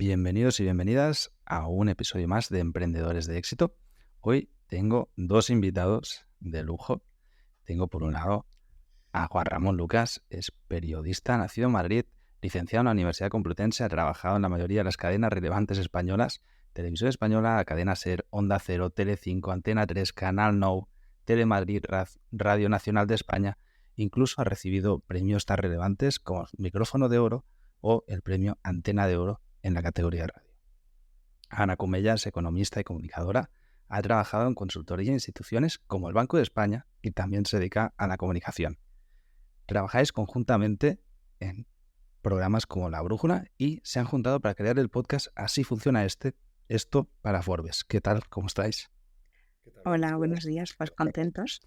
Bienvenidos y bienvenidas a un episodio más de Emprendedores de Éxito. Hoy tengo dos invitados de lujo. Tengo por un lado a Juan Ramón Lucas, es periodista, nacido en Madrid, licenciado en la Universidad Complutense, ha trabajado en la mayoría de las cadenas relevantes españolas, Televisión Española, Cadena SER, Onda Cero, Telecinco, Antena 3, Canal Nou, Telemadrid, Radio Nacional de España. Incluso ha recibido premios tan relevantes como Micrófono de Oro o el premio Antena de Oro en la categoría de radio. Ana Comellas, economista y comunicadora, ha trabajado en consultoría e instituciones como el Banco de España y también se dedica a la comunicación. Trabajáis conjuntamente en programas como La Brújula y se han juntado para crear el podcast Así Funciona Esto para Forbes. ¿Qué tal? ¿Cómo estáis? Hola, buenos días, pues contentos.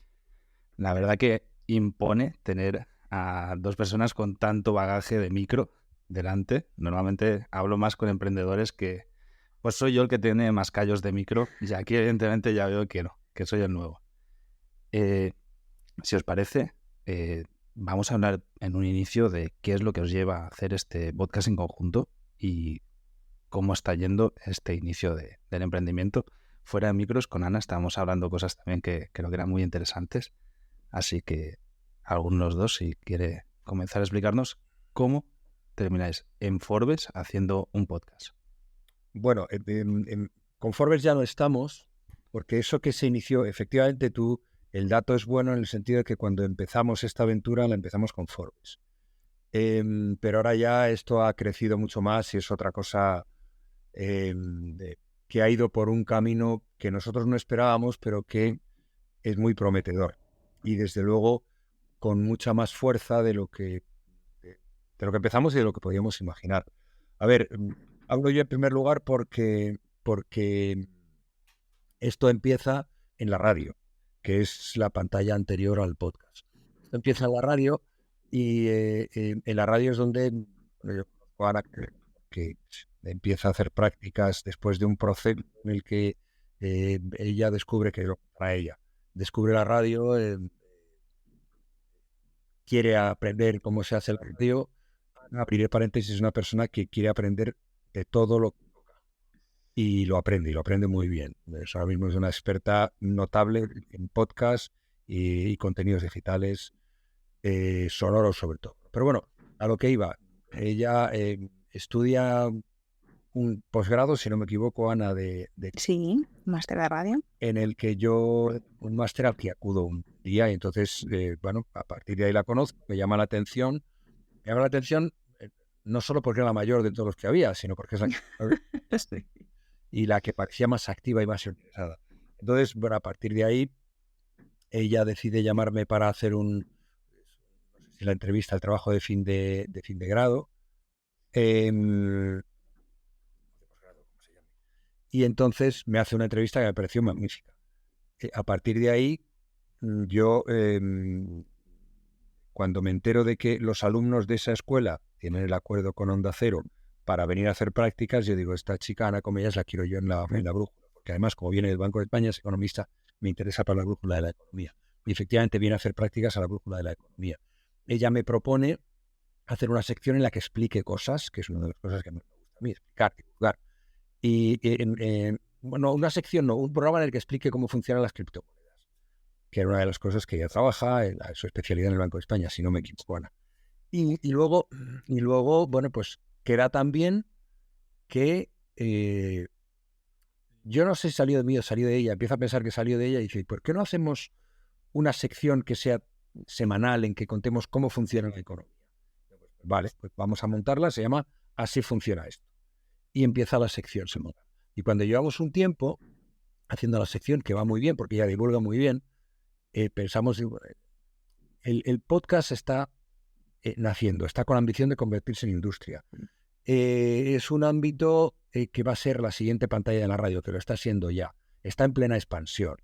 La verdad que impone tener a dos personas con tanto bagaje de micro delante. Normalmente hablo más con emprendedores que pues soy yo el que tiene más callos de micro y aquí evidentemente ya veo que no, que soy el nuevo. Si os parece, vamos a hablar en un inicio de qué es lo que os lleva a hacer este podcast en conjunto y cómo está yendo este inicio del emprendimiento. Fuera de micros, con Ana estábamos hablando cosas también que creo que eran muy interesantes. Así que alguno de los dos, si quiere comenzar a explicarnos cómo termináis en Forbes haciendo un podcast. Bueno, con Forbes ya no estamos, porque eso que se inició, efectivamente el dato es bueno en el sentido de que cuando empezamos esta aventura la empezamos con Forbes. Pero ahora ya esto ha crecido mucho más y es otra cosa que ha ido por un camino que nosotros no esperábamos, pero que es muy prometedor. Y desde luego con mucha más fuerza de lo que empezamos y de lo que podíamos imaginar. A ver, hablo yo en primer lugar porque esto empieza en la radio, que es la pantalla anterior al podcast. Esto empieza en la radio y en la radio es donde yo conozco a Ana, que empieza a hacer prácticas después de un proceso en el que ella descubre que para ella descubre la radio, quiere aprender cómo se hace la radio. Abriré paréntesis, es una persona que quiere aprender de todo lo que toca y lo aprende muy bien. Ahora mismo es una experta notable en podcast y contenidos digitales, sonoros sobre todo. Pero bueno, a lo que iba, ella estudia un posgrado, si no me equivoco, Ana, Sí, máster de radio. en el que un máster al que acudo un día y entonces, bueno, a partir de ahí la conozco, me llama la atención no solo porque era la mayor de todos los que había, sino porque es la que y la que parecía más activa y más interesada. Entonces, bueno, a partir de ahí, ella decide llamarme para hacer no sé si la entrevista, el trabajo de fin de grado. Y entonces me hace una entrevista que me pareció magnífica. A partir de ahí, yo, cuando me entero de que los alumnos de esa escuela tienen el acuerdo con Onda Cero para venir a hacer prácticas, yo digo, esta chica, Ana Comellas, la quiero yo en la brújula, porque además, como viene del Banco de España, es economista, me interesa para la brújula de la economía. Y efectivamente viene a hacer prácticas a la brújula de la economía. Ella me propone hacer una sección en la que explique cosas, que es una de las cosas que me gusta a mí, explicar, divulgar. Bueno, una sección, no, un programa en el que explique cómo funcionan las criptomonedas, que era una de las cosas que ella trabaja, su especialidad en el Banco de España, si no me equivoco, Ana. Y luego, bueno, pues queda también que yo no sé si salió de mí o salió de ella, empiezo a pensar que salió de ella y dice, ¿por qué no hacemos una sección que sea semanal en que contemos cómo funciona la economía? Vale, pues vamos a montarla, se llama Así Funciona Esto. Y empieza la sección semanal. Y cuando llevamos un tiempo haciendo la sección, que va muy bien, porque ella divulga muy bien, pensamos, el podcast está naciendo, está con la ambición de convertirse en industria. Es un ámbito que va a ser la siguiente pantalla de la radio, que lo está siendo ya. Está en plena expansión.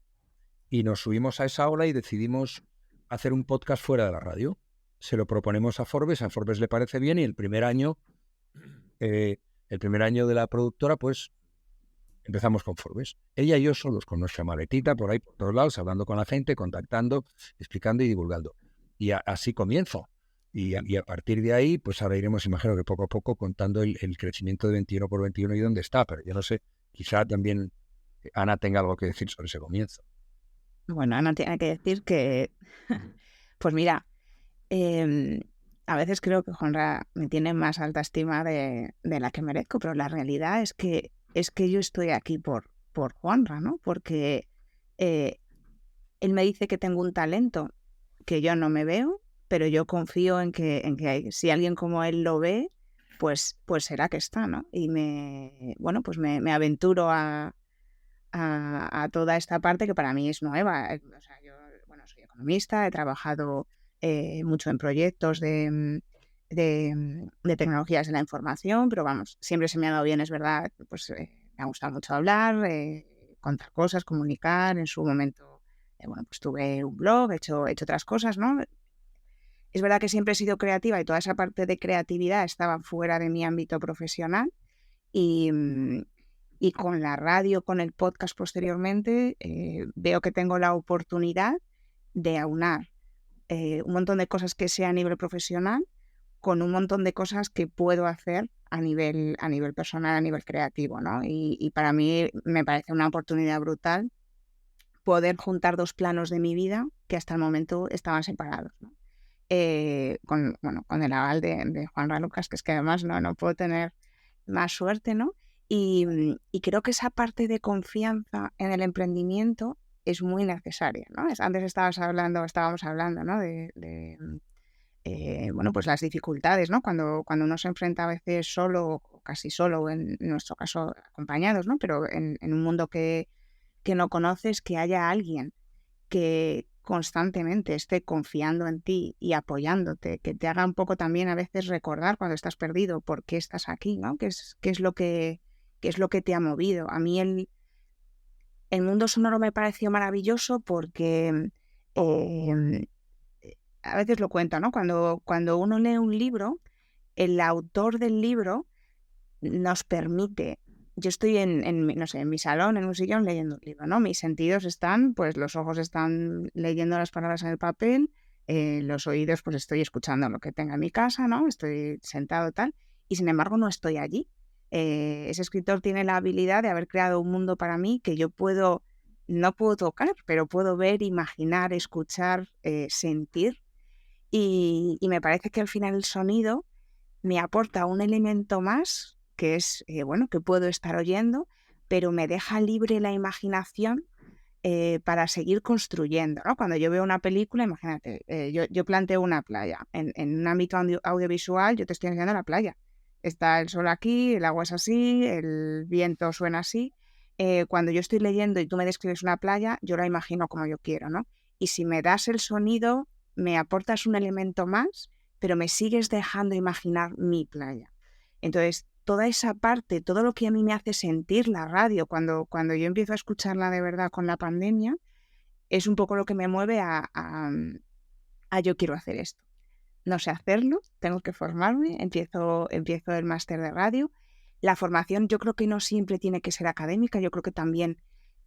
Y nos subimos a esa ola y decidimos hacer un podcast fuera de la radio. Se lo proponemos a Forbes le parece bien y el primer año de la productora, pues empezamos con Forbes. Ella y yo solos con nuestra maletita por ahí, por todos lados, hablando con la gente, contactando, explicando y divulgando. Y así comienzo. Y a partir de ahí, pues ahora iremos, imagino que poco a poco, contando el crecimiento de 21x21 y dónde está. Pero yo no sé, quizá también Ana tenga algo que decir sobre ese comienzo. Bueno, Ana tiene que decir que, pues mira, a veces creo que Juanra me tiene más alta estima de la que merezco, pero la realidad es que yo estoy aquí por Juanra, ¿no? Porque él me dice que tengo un talento que yo no me veo, pero yo confío en que si alguien como él lo ve, pues será que está, ¿no? Y me aventuro a toda esta parte que para mí es nueva. O sea, yo, bueno, soy economista, he trabajado mucho en proyectos de tecnologías de la información, pero vamos, siempre se me ha dado bien, es verdad, pues me ha gustado mucho hablar, contar cosas, comunicar. En su momento, pues tuve un blog, he hecho otras cosas, ¿no? Es verdad que siempre he sido creativa y toda esa parte de creatividad estaba fuera de mi ámbito profesional y con la radio, con el podcast posteriormente, veo que tengo la oportunidad de aunar un montón de cosas que sea a nivel profesional con un montón de cosas que puedo hacer a nivel personal, a nivel creativo, ¿no? Y para mí me parece una oportunidad brutal poder juntar dos planos de mi vida que hasta el momento estaban separados, ¿no? Con el aval de Juanra Lucas, que es que además no puedo tener más suerte, ¿no? Y creo que esa parte de confianza en el emprendimiento es muy necesaria, ¿no? Antes estábamos hablando, ¿no? Pues las dificultades, ¿no? Cuando uno se enfrenta a veces solo o casi solo, en nuestro caso acompañados, ¿no? Pero en un mundo que no conoces, que haya alguien que constantemente esté confiando en ti y apoyándote, que te haga un poco también a veces recordar cuando estás perdido por qué estás aquí, ¿no? ¿Qué es lo que te ha movido? A mí el mundo sonoro me pareció maravilloso porque a veces lo cuento, ¿no? Cuando uno lee un libro, el autor del libro nos permite. Yo estoy en mi salón, en un sillón, leyendo un libro, ¿no? Mis sentidos están, pues los ojos están leyendo las palabras en el papel, los oídos, pues estoy escuchando lo que tenga en mi casa, ¿no? Estoy sentado tal, y sin embargo no estoy allí. Ese escritor tiene la habilidad de haber creado un mundo para mí que yo no puedo tocar, pero puedo ver, imaginar, escuchar, sentir. Y me parece que al final el sonido me aporta un elemento más, que es, que puedo estar oyendo, pero me deja libre la imaginación para seguir construyendo, ¿no? Cuando yo veo una película, imagínate, yo planteo una playa. En un ámbito audiovisual, yo te estoy enseñando la playa. Está el sol aquí, el agua es así, el viento suena así. Cuando yo estoy leyendo y tú me describes una playa, yo la imagino como yo quiero, ¿no? Y si me das el sonido, me aportas un elemento más, pero me sigues dejando imaginar mi playa. Entonces, toda esa parte, todo lo que a mí me hace sentir la radio cuando yo empiezo a escucharla de verdad con la pandemia, es un poco lo que me mueve a yo quiero hacer esto. No sé hacerlo, tengo que formarme, empiezo el máster de radio. La formación yo creo que no siempre tiene que ser académica, yo creo que también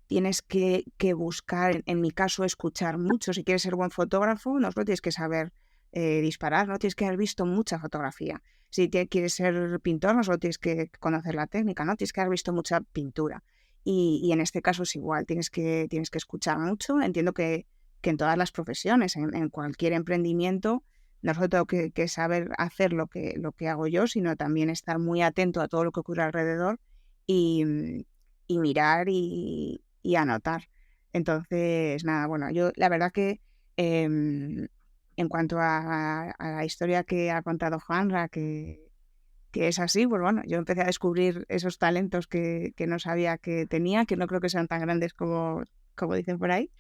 tienes que buscar, en mi caso, escuchar mucho. Si quieres ser buen fotógrafo, no solo tienes que saber disparar, ¿no? Tienes que haber visto mucha fotografía. Si quieres ser pintor, no solo tienes que conocer la técnica, ¿no? Tienes que haber visto mucha pintura. Y en este caso es igual, tienes que escuchar mucho. Entiendo que en todas las profesiones, en cualquier emprendimiento, no solo tengo que saber hacer lo que hago yo, sino también estar muy atento a todo lo que ocurre alrededor y mirar y anotar. Entonces, nada, bueno, yo la verdad que en cuanto a la historia que ha contado Juanra, que es así, pues bueno, yo empecé a descubrir esos talentos que no sabía que tenía, que no creo que sean tan grandes como dicen por ahí,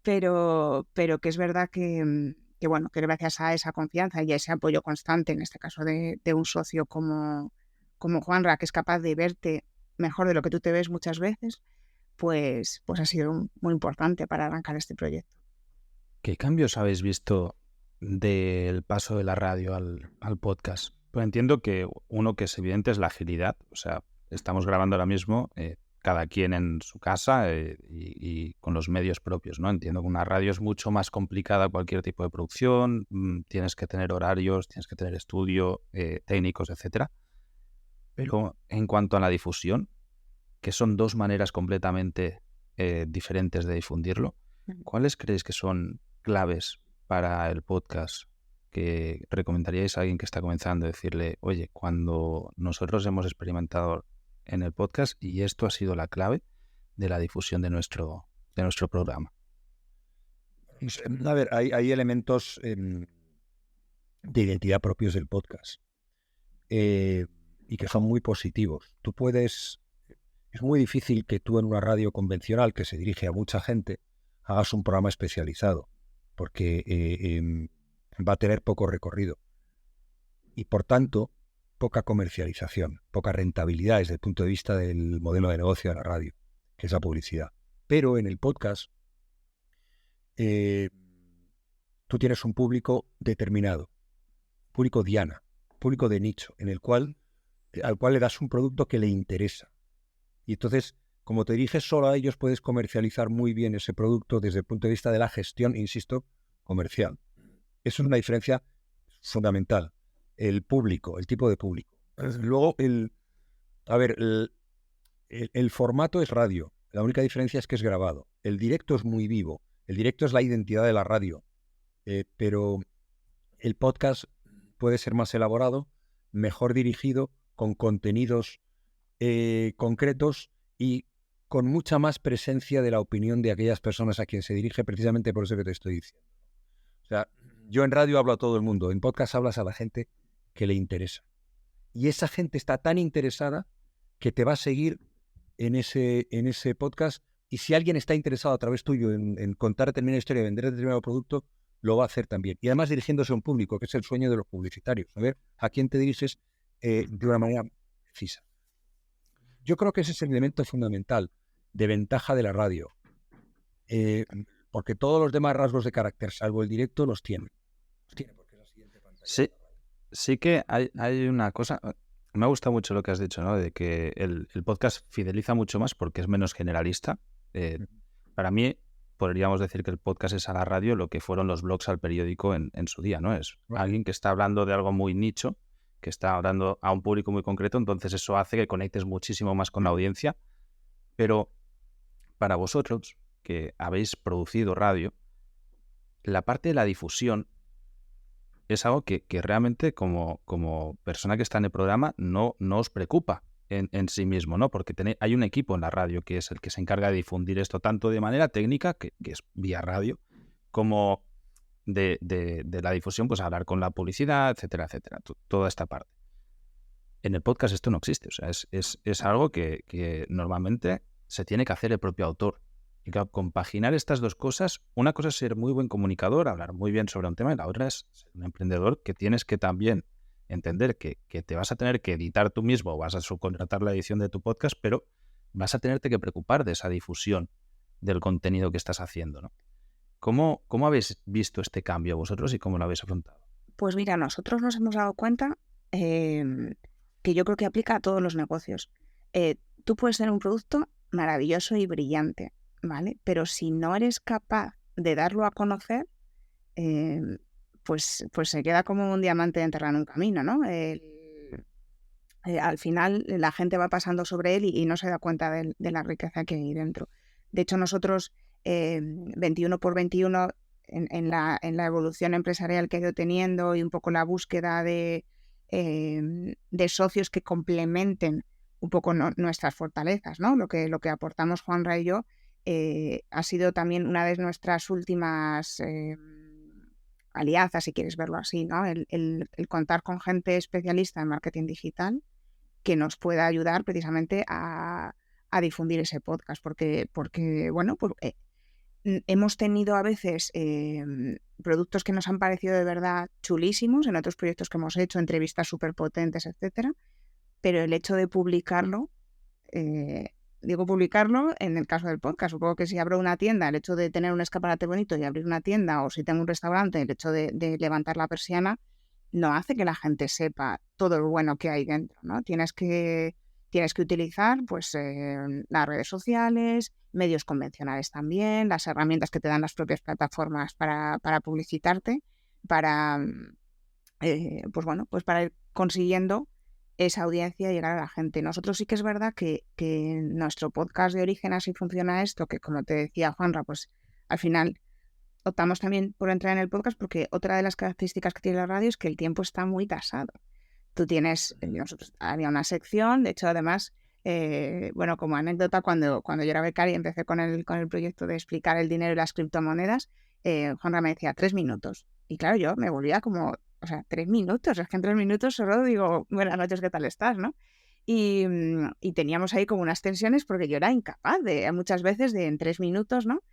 pero que es verdad que bueno, que gracias a esa confianza y a ese apoyo constante, en este caso de un socio como Juanra, que es capaz de verte mejor de lo que tú te ves muchas veces, pues ha sido muy importante para arrancar este proyecto. ¿Qué cambios habéis visto del paso de la radio al podcast? Pues entiendo que uno que es evidente es la agilidad. O sea, estamos grabando ahora mismo, cada quien en su casa y con los medios propios, ¿no? Entiendo que una radio es mucho más complicada cualquier tipo de producción, tienes que tener horarios, tienes que tener estudio, técnicos, etcétera. Pero en cuanto a la difusión, que son dos maneras completamente diferentes de difundirlo, ¿cuáles creéis que son claves para el podcast que recomendaríais a alguien que está comenzando? Decirle, oye, cuando nosotros hemos experimentado en el podcast y esto ha sido la clave de la difusión de nuestro programa. A ver, hay elementos de identidad propios del podcast y que son muy positivos. Es muy difícil que tú en una radio convencional que se dirige a mucha gente hagas un programa especializado, porque va a tener poco recorrido y por tanto poca comercialización, poca rentabilidad desde el punto de vista del modelo de negocio de la radio, que es la publicidad. Pero en el podcast tú tienes un público determinado, público diana, público de nicho, al cual le das un producto que le interesa. Y entonces, como te diriges solo a ellos, puedes comercializar muy bien ese producto desde el punto de vista de la gestión, insisto, comercial. Eso es una diferencia fundamental. El público, el tipo de público. Luego, el formato es radio. La única diferencia es que es grabado. El directo es muy vivo. El directo es la identidad de la radio. Pero el podcast puede ser más elaborado, mejor dirigido, con contenidos concretos y con mucha más presencia de la opinión de aquellas personas a quien se dirige, precisamente por eso que te estoy diciendo. O sea, yo en radio hablo a todo el mundo, en podcast hablas a la gente que le interesa. Y esa gente está tan interesada que te va a seguir en ese podcast, y si alguien está interesado a través tuyo en contar determinada historia, vender determinado producto, lo va a hacer también. Y además dirigiéndose a un público, que es el sueño de los publicitarios. A ver, ¿a quién te diriges de una manera precisa? Yo creo que ese es el elemento fundamental de ventaja de la radio. Porque todos los demás rasgos de carácter, salvo el directo, los tiene. Porque es la siguiente pantalla. Sí que hay una cosa. Me ha gustado mucho lo que has dicho, ¿no? De que el podcast fideliza mucho más porque es menos generalista. Para mí, podríamos decir que el podcast es a la radio lo que fueron los blogs al periódico en su día, ¿no? Es alguien que está hablando de algo muy nicho, que está hablando a un público muy concreto, entonces eso hace que conectes muchísimo más con la audiencia. Pero para vosotros, que habéis producido radio, la parte de la difusión es algo que realmente como persona que está en el programa no os preocupa en sí mismo, ¿no? Porque hay un equipo en la radio que es el que se encarga de difundir esto tanto de manera técnica, que es vía radio, como de la difusión, pues hablar con la publicidad, etcétera, etcétera, toda esta parte. En el podcast esto no existe, o sea, es algo que normalmente se tiene que hacer el propio autor. Y claro, compaginar estas dos cosas, una cosa es ser muy buen comunicador, hablar muy bien sobre un tema, y la otra es ser un emprendedor que tienes que también entender que te vas a tener que editar tú mismo o vas a subcontratar la edición de tu podcast, pero vas a tenerte que preocupar de esa difusión del contenido que estás haciendo, ¿no? ¿Cómo habéis visto este cambio vosotros y cómo lo habéis afrontado? Pues mira, nosotros nos hemos dado cuenta que yo creo que aplica a todos los negocios. Tú puedes tener un producto maravilloso y brillante, ¿vale? Pero si no eres capaz de darlo a conocer, pues se queda como un diamante enterrado en un camino, ¿no? Al final la gente va pasando sobre él y no se da cuenta de la riqueza que hay dentro. De hecho, nosotros 21x21 en la evolución empresarial que he ido teniendo y un poco la búsqueda de socios que complementen un poco nuestras fortalezas, ¿no? Lo que aportamos Juanra y yo ha sido también una de nuestras últimas alianzas, si quieres verlo así, ¿no? El contar con gente especialista en marketing digital que nos pueda ayudar precisamente a difundir ese podcast, porque bueno, pues, hemos tenido a veces productos que nos han parecido de verdad chulísimos en otros proyectos que hemos hecho, entrevistas súper potentes, etcétera, pero el hecho de publicarlo, digo publicarlo en el caso del podcast, supongo que si abro una tienda, el hecho de tener un escaparate bonito y abrir una tienda, o si tengo un restaurante, el hecho de levantar la persiana, no hace que la gente sepa todo lo bueno que hay dentro, ¿no? Tienes que tienes que utilizar pues las redes sociales, medios convencionales también, las herramientas que te dan las propias plataformas para publicitarte, para pues para ir consiguiendo esa audiencia y llegar a la gente. Nosotros sí que es verdad que nuestro podcast de origen Así Funciona Esto, que como te decía Juanra, pues al final optamos también por entrar en el podcast porque otra de las características que tiene la radio es que el tiempo está muy tasado. Tú tienes, nosotros había una sección, de hecho además, como anécdota, cuando yo era becaria y empecé con el proyecto de explicar el dinero y las criptomonedas, Juanra me decía 3 minutos. Y claro, yo me volvía como, 3 minutos, es que en 3 minutos solo digo, buenas noches, ¿qué tal estás?, ¿no? Y teníamos ahí como unas tensiones porque yo era incapaz muchas veces de en 3 minutos, ¿no?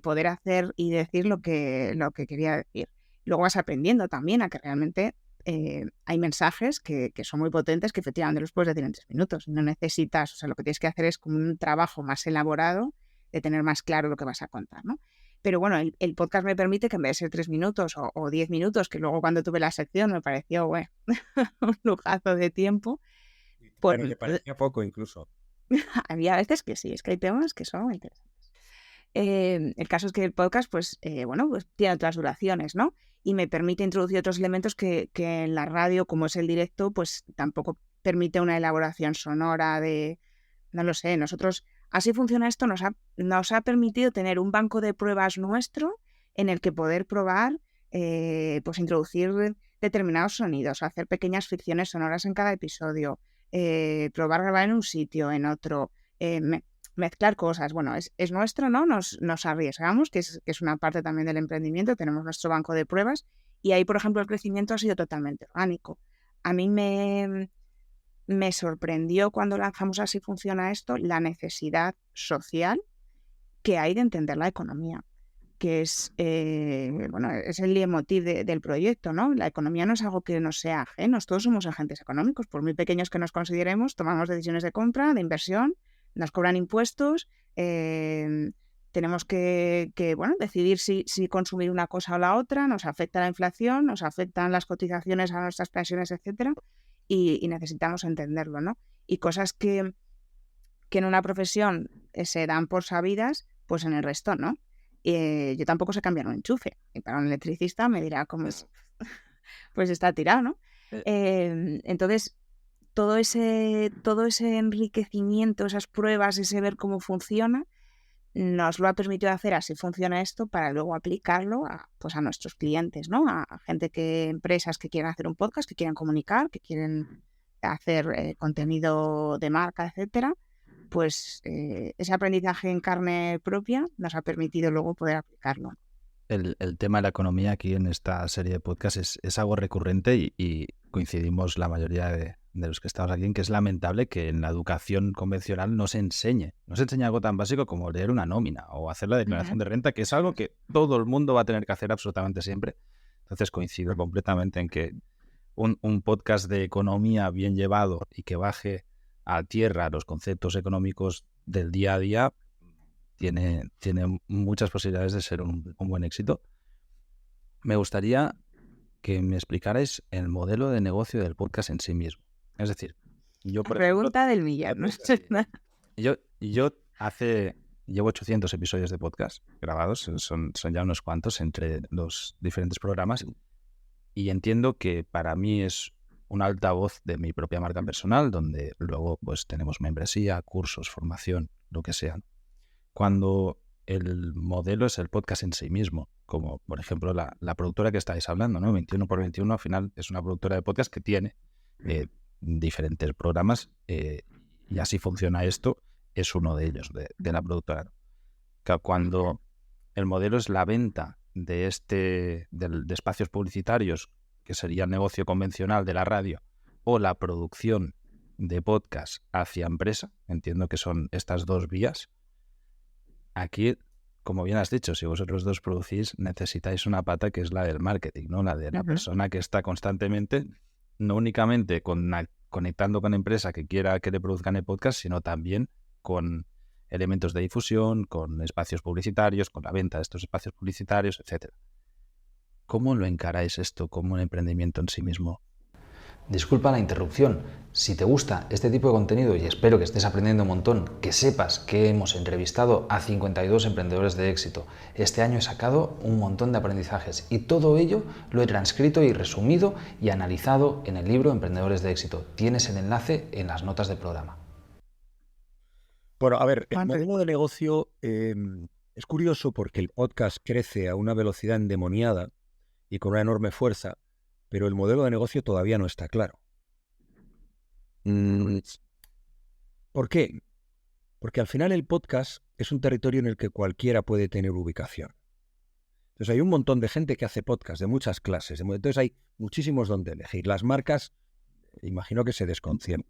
Poder hacer y decir lo que quería decir. Luego vas aprendiendo también a que realmente hay mensajes que son muy potentes que efectivamente los puedes decir en 3 minutos. No necesitas, lo que tienes que hacer es como un trabajo más elaborado de tener más claro lo que vas a contar, ¿no? Pero bueno, el podcast me permite que en vez de ser 3 minutos o 10 minutos, que luego cuando tuve la sección me pareció un lujazo de tiempo. Pero te parecía poco incluso. Había veces que sí, es que hay temas que son muy interesantes. El caso es que el podcast, pues tiene otras duraciones, ¿no? Y me permite introducir otros elementos que en la radio, como es el directo, pues tampoco permite una elaboración sonora de, no lo sé, nosotros, Así Funciona Esto, nos ha permitido tener un banco de pruebas nuestro en el que poder probar, pues introducir determinados sonidos, hacer pequeñas ficciones sonoras en cada episodio, probar grabar en un sitio, en otro, mezclar cosas. Bueno, es nuestro, ¿no? Nos arriesgamos, que es una parte también del emprendimiento. Tenemos nuestro banco de pruebas y ahí, por ejemplo, el crecimiento ha sido totalmente orgánico. A mí me sorprendió cuando lanzamos Así Funciona Esto la necesidad social que hay de entender la economía, que es el leitmotiv del proyecto, ¿no? La economía no es algo que nos sea ajeno, todos somos agentes económicos, por muy pequeños que nos consideremos, tomamos decisiones de compra, de inversión, nos cobran impuestos, tenemos que decidir si consumir una cosa o la otra, nos afecta la inflación, nos afectan las cotizaciones a nuestras pensiones, etcétera, y necesitamos entenderlo, ¿no? Y cosas que en una profesión se dan por sabidas, pues en el resto no. Yo tampoco sé cambiar un enchufe, y para un electricista me dirá como pues está tirado, ¿no? Entonces todo ese enriquecimiento, esas pruebas, ese ver cómo funciona, nos lo ha permitido hacer Así Funciona Esto para luego aplicarlo a nuestros clientes, ¿no? A empresas que quieren hacer un podcast, que quieren comunicar, que quieren hacer contenido de marca, etcétera. Pues ese aprendizaje en carne propia nos ha permitido luego poder aplicarlo. El tema de la economía aquí en esta serie de podcasts es algo recurrente y coincidimos la mayoría de los que estamos aquí en que es lamentable que en la educación convencional no se enseñe algo tan básico como leer una nómina o hacer la declaración de renta, que es algo que todo el mundo va a tener que hacer absolutamente siempre. Entonces coincido completamente en que un podcast de economía bien llevado y que baje a tierra los conceptos económicos del día a día tiene muchas posibilidades de ser un buen éxito. Me gustaría que me explicarais el modelo de negocio del podcast en sí mismo. Es decir, yo por Pregunta del millón, ¿no? Yo llevo 800 episodios de podcast grabados, son ya unos cuantos entre los diferentes programas, y entiendo que para mí es un altavoz de mi propia marca personal, donde luego pues tenemos membresía, cursos, formación, lo que sea. Cuando el modelo es el podcast en sí mismo, como por ejemplo la productora que estáis hablando, ¿no? 21x21 al final es una productora de podcast que tiene diferentes programas y Así Funciona Esto es uno de ellos, de la productora. Cuando el modelo es la venta de espacios publicitarios, que sería el negocio convencional de la radio, o la producción de podcast hacia empresa, entiendo que son estas dos vías. Aquí, como bien has dicho, si vosotros dos producís, necesitáis una pata que es la del marketing, ¿no? La de la persona que está constantemente, no únicamente conectando con empresa que quiera que le produzcan el podcast, sino también con elementos de difusión, con espacios publicitarios, con la venta de estos espacios publicitarios, etcétera. ¿Cómo lo encaráis esto como un emprendimiento en sí mismo? Disculpa la interrupción. Si te gusta este tipo de contenido y espero que estés aprendiendo un montón, que sepas que hemos entrevistado a 52 emprendedores de éxito. Este año he sacado un montón de aprendizajes y todo ello lo he transcrito y resumido y analizado en el libro Emprendedores de éxito. Tienes el enlace en las notas del programa. Bueno, a ver, el modelo de negocio es curioso porque el podcast crece a una velocidad endemoniada y con una enorme fuerza, pero el modelo de negocio todavía no está claro. ¿Por qué? Porque al final el podcast es un territorio en el que cualquiera puede tener ubicación. Entonces hay un montón de gente que hace podcast de muchas clases, entonces hay muchísimos donde elegir. Las marcas, imagino que se desconciertan.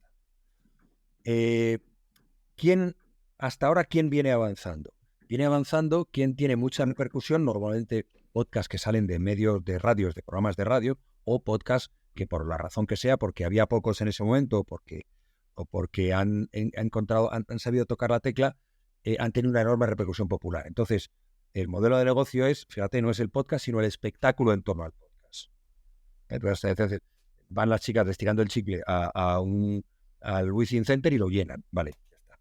Hasta ahora, ¿quién viene avanzando? Viene avanzando quien tiene mucha repercusión, normalmente podcasts que salen de medios de radios, de programas de radio, o podcasts que por la razón que sea, porque había pocos en ese momento, o porque han sabido tocar la tecla, han tenido una enorme repercusión popular. Entonces, el modelo de negocio es, fíjate, no es el podcast, sino el espectáculo en torno al podcast. Entonces, van las chicas estirando el chicle al Within Center y lo llenan. Vale, ya está.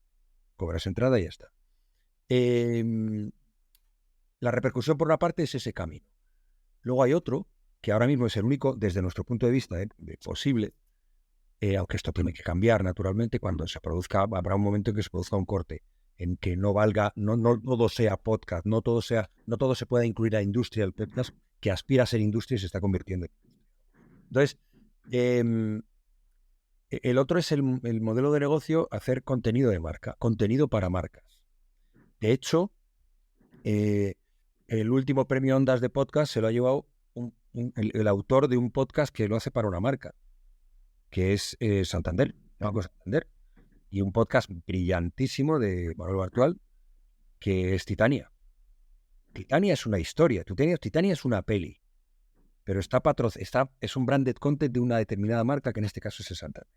Cobras entrada y ya está. La repercusión por una parte es ese camino. Luego hay otro, que ahora mismo es el único, desde nuestro punto de vista, posible, aunque esto tiene que cambiar naturalmente, cuando se produzca, habrá un momento en que se produzca un corte, en que no todo sea podcast, no todo se pueda incluir a la industria del podcast, que aspira a ser industria y se está convirtiendo en industria. Entonces, el otro es el modelo de negocio, hacer contenido de marca, contenido para marcas. De hecho, el último premio Ondas de podcast se lo ha llevado el autor de un podcast que lo hace para una marca, que es Santander, Banco Santander, y un podcast brillantísimo de Manuel Bartual, que es Titania. Titania es una historia, Titania es una peli, pero es un branded content de una determinada marca, que en este caso es el Santander.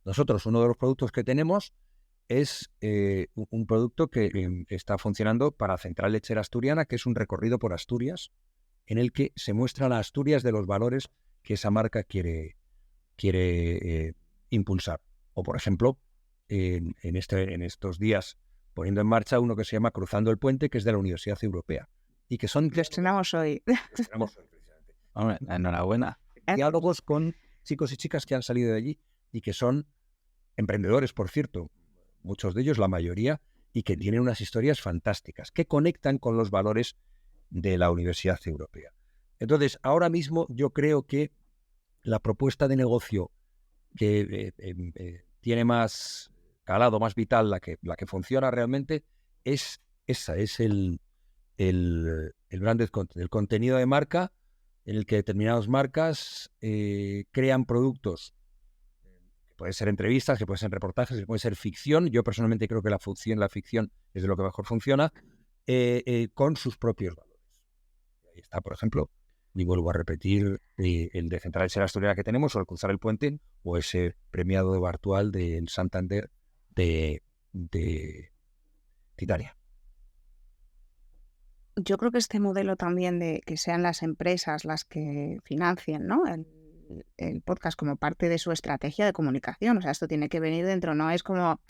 Nosotros, uno de los productos que tenemos es un producto que está funcionando para Central Lechera Asturiana, que es un recorrido por Asturias, en el que se muestran las Asturias de los valores que esa marca quiere impulsar. O, por ejemplo, en estos días, poniendo en marcha uno que se llama Cruzando el Puente, que es de la Universidad Europea. Y que son... Lo estrenamos hoy. Hombre, enhorabuena. Diálogos con chicos y chicas que han salido de allí y que son emprendedores, por cierto, muchos de ellos, la mayoría, y que tienen unas historias fantásticas, que conectan con los valores de la Universidad Europea. Entonces, ahora mismo yo creo que la propuesta de negocio que tiene más calado, más vital, la que funciona realmente, es esa, es el branded content, el contenido de marca, en el que determinadas marcas crean productos. Puede ser entrevistas, que pueden ser reportajes, que puede ser ficción. Yo personalmente creo que la ficción es de lo que mejor funciona, con sus propios valores. Ahí está, por ejemplo, y vuelvo a repetir, el de Central Lechera Asturiana que tenemos, o el Cruzar el Puente, o ese premiado de Bartual del Santander de Titania. Yo creo que este modelo también de que sean las empresas las que financien, ¿no?, el podcast como parte de su estrategia de comunicación. O sea, esto tiene que venir dentro, no es como,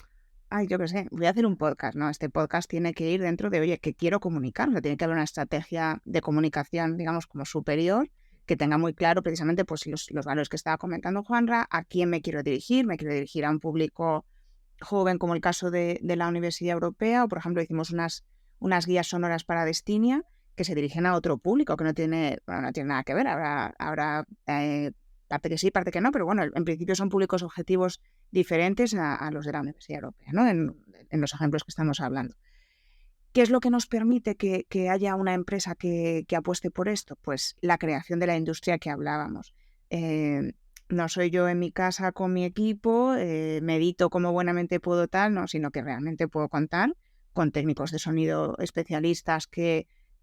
ay, yo qué sé, voy a hacer un podcast. No, este podcast tiene que ir dentro de, oye, que quiero comunicar. O sea, tiene que haber una estrategia de comunicación, digamos, como superior, que tenga muy claro precisamente pues los valores que estaba comentando Juanra, a quién me quiero dirigir. Me quiero dirigir a un público joven, como el caso de la Universidad Europea, o por ejemplo hicimos unas guías sonoras para Destinia que se dirigen a otro público que no tiene nada que ver. Habrá parte que sí, parte que no, pero bueno, en principio son públicos objetivos diferentes a los de la Universidad Europea, ¿no?, en los ejemplos que estamos hablando. ¿Qué es lo que nos permite que haya una empresa que apueste por esto? Pues la creación de la industria que hablábamos. No soy yo en mi casa con mi equipo, medito como buenamente puedo tal, no, sino que realmente puedo contar con técnicos de sonido especialistas,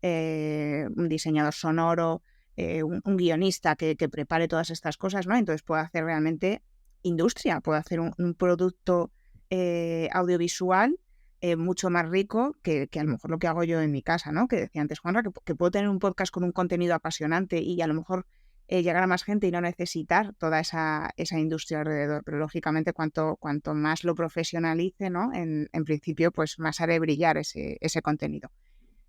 un diseñador sonoro, un guionista que prepare todas estas cosas, ¿no? Entonces puedo hacer realmente industria, puedo hacer un producto audiovisual mucho más rico que a lo mejor lo que hago yo en mi casa, ¿no? Que decía antes Juanra, que puedo tener un podcast con un contenido apasionante y a lo mejor llegar a más gente y no necesitar toda esa industria alrededor. Pero lógicamente cuanto más lo profesionalice, ¿no? En principio, pues más haré brillar ese contenido.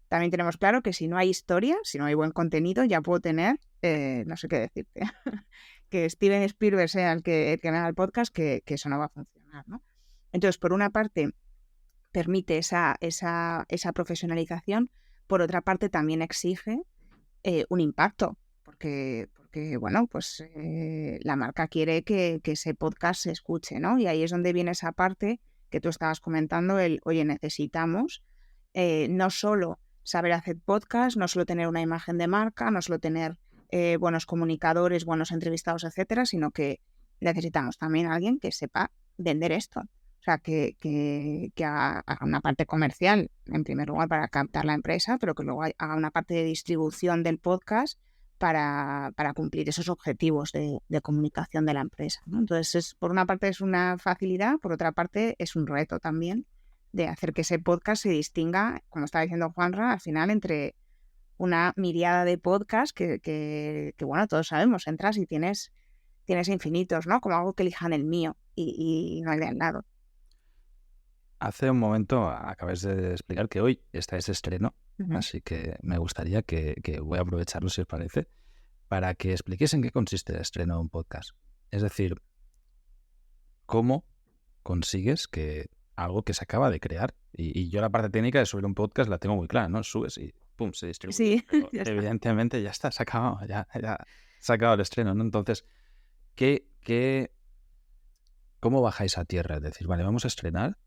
También tenemos claro que si no hay historia, si no hay buen contenido, ya puedo tener, no sé qué decirte, que Steven Spielberg sea el que me haga el podcast, que eso no va a funcionar, ¿no? Entonces, por una parte, permite esa profesionalización, por otra parte, también exige un impacto, porque bueno, pues la marca quiere que ese podcast se escuche, ¿no? Y ahí es donde viene esa parte que tú estabas comentando, oye, necesitamos no solo saber hacer podcast, no solo tener una imagen de marca, no solo tener buenos comunicadores, buenos entrevistados, etcétera, sino que necesitamos también a alguien que sepa vender esto. O sea, que haga una parte comercial, en primer lugar, para captar la empresa, pero que luego haga una parte de distribución del podcast para cumplir esos objetivos de comunicación de la empresa, ¿no? Entonces, por una parte es una facilidad, por otra parte es un reto también de hacer que ese podcast se distinga, como estaba diciendo Juanra, al final entre una miriada de podcasts que bueno, todos sabemos, entras y tienes infinitos, ¿no? Como algo que elijan el mío y no el de al lado. Hace un momento acabas de explicar que hoy estáis de estreno, Uh-huh. así que me gustaría que voy a aprovecharlo, si os parece, para que expliquéis en qué consiste el estreno de un podcast. Es decir, cómo consigues que algo que se acaba de crear, y yo la parte técnica de subir un podcast la tengo muy clara, ¿no? Subes y pum, se distribuye. Sí, Pero ya está. evidentemente ya está, se ha acabado, ya se ha acabado el estreno, ¿no? Entonces, ¿cómo bajáis a tierra? Es decir, vale, vamos a estrenar.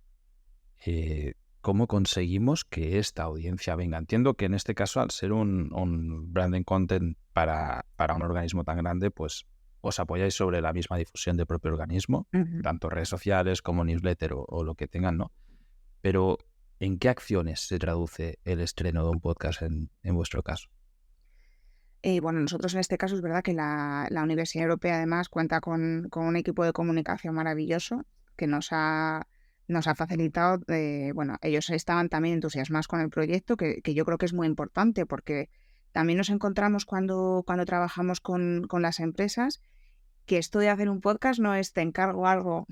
¿Cómo conseguimos que esta audiencia venga? Entiendo que en este caso, al ser un branding content para un organismo tan grande, pues os apoyáis sobre la misma difusión del propio organismo, Uh-huh. tanto redes sociales como newsletter o lo que tengan, ¿no? Pero, ¿en qué acciones se traduce el estreno de un podcast en vuestro caso? Bueno, nosotros en este caso es verdad que la Universidad Europea además cuenta con un equipo de comunicación maravilloso que nos ha facilitado, bueno, ellos estaban también entusiasmados con el proyecto, que yo creo que es muy importante porque también nos encontramos cuando trabajamos con las empresas que esto de hacer un podcast no es te encargo algo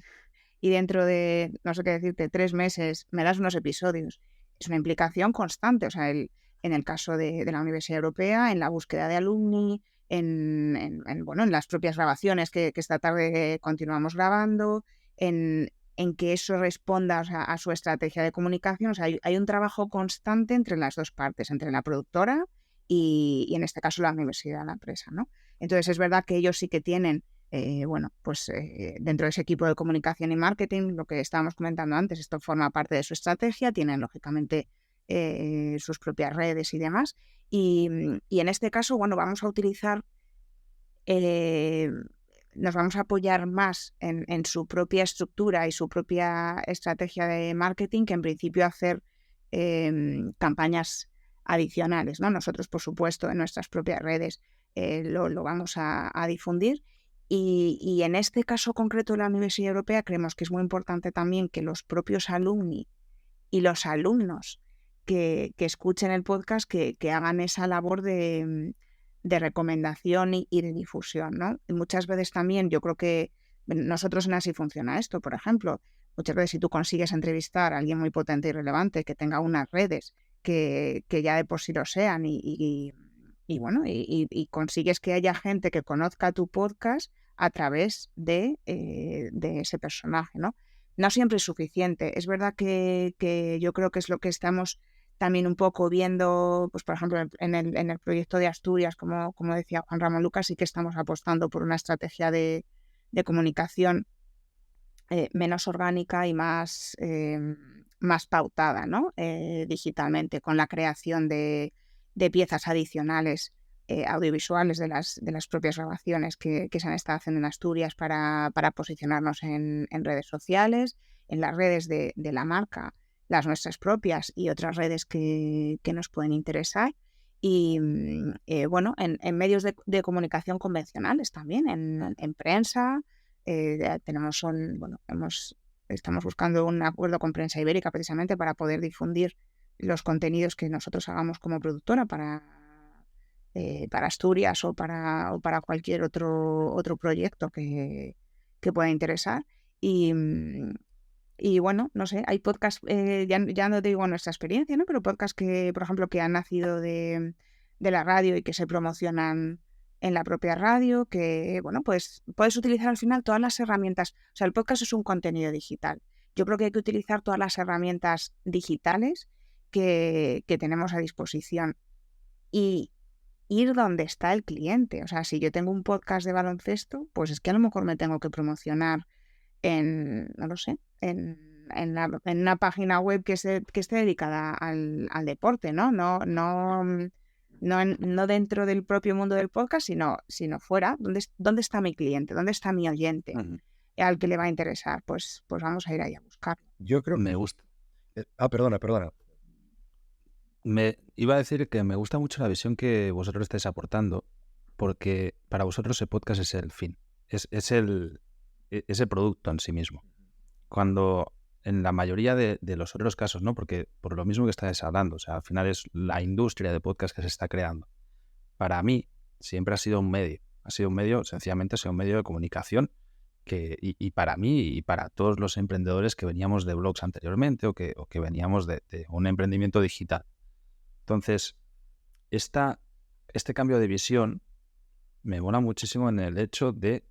y dentro de, no sé qué decirte, 3 meses me das unos episodios. Es una implicación constante, o sea, en el caso de la Universidad Europea, en la búsqueda de alumni, bueno, en las propias grabaciones que esta tarde continuamos grabando, en que eso responda, o sea, a su estrategia de comunicación. O sea, hay un trabajo constante entre las dos partes, entre la productora y en este caso la universidad, la empresa, ¿no? Entonces es verdad que ellos sí que tienen bueno, pues dentro de ese equipo de comunicación y marketing, lo que estábamos comentando antes, esto forma parte de su estrategia, tienen lógicamente sus propias redes y demás. Y en este caso, bueno, vamos a utilizar, nos vamos a apoyar más en su propia estructura y su propia estrategia de marketing que en principio hacer campañas adicionales, ¿no? Nosotros, por supuesto, en nuestras propias redes lo vamos a difundir. Y en este caso concreto de la Universidad Europea creemos que es muy importante también que los propios alumni y los alumnos que escuchen el podcast que hagan esa labor de recomendación y de difusión, ¿no? Y muchas veces también yo creo que nosotros en Así Funciona Esto, por ejemplo, muchas veces si tú consigues entrevistar a alguien muy potente y relevante que tenga unas redes que ya de por sí lo sean y bueno, y consigues que haya gente que conozca tu podcast a través de ese personaje, ¿no? No siempre es suficiente. Es verdad que yo creo que es lo que estamos también un poco viendo, pues por ejemplo, en el proyecto de Asturias, como decía Juan Ramón Lucas, sí que estamos apostando por una estrategia de comunicación menos orgánica y más pautada, ¿no? Digitalmente, con la creación de piezas adicionales audiovisuales de las propias grabaciones que se han estado haciendo en Asturias para posicionarnos en redes sociales, en las redes de la marca, las nuestras propias y otras redes que nos pueden interesar. Y bueno, en medios de comunicación convencionales también, en prensa. Estamos buscando un acuerdo con Prensa Ibérica precisamente para poder difundir los contenidos que nosotros hagamos como productora para para Asturias o para cualquier otro proyecto que pueda interesar. Y bueno, no sé, hay podcasts, ya no te digo nuestra experiencia, ¿no? Pero podcasts que, por ejemplo, que han nacido de la radio y que se promocionan en la propia radio, que, bueno, pues puedes utilizar al final todas las herramientas. O sea, el podcast es un contenido digital. Yo creo que hay que utilizar todas las herramientas digitales que tenemos a disposición y ir donde está el cliente. O sea, si yo tengo un podcast de baloncesto, pues es que a lo mejor me tengo que promocionar no lo sé, en una página web que esté dedicada al deporte, ¿no? No dentro del propio mundo del podcast, sino fuera. ¿Dónde está mi cliente? ¿Dónde está mi oyente? Al que le va a interesar, pues vamos a ir ahí a buscarlo. Yo creo Me gusta. Perdona. Me iba a decir que me gusta mucho la visión que vosotros estáis aportando, porque para vosotros el podcast es el fin, es ese producto en sí mismo. Cuando en la mayoría de los otros casos, ¿no? Porque por lo mismo que estáis hablando, o sea, al final es la industria de podcast que se está creando. Para mí siempre ha sido un medio, sencillamente ha sido un medio de comunicación y para mí y para todos los emprendedores que veníamos de blogs anteriormente o que veníamos de un emprendimiento digital. Entonces, este cambio de visión me mola muchísimo en el hecho de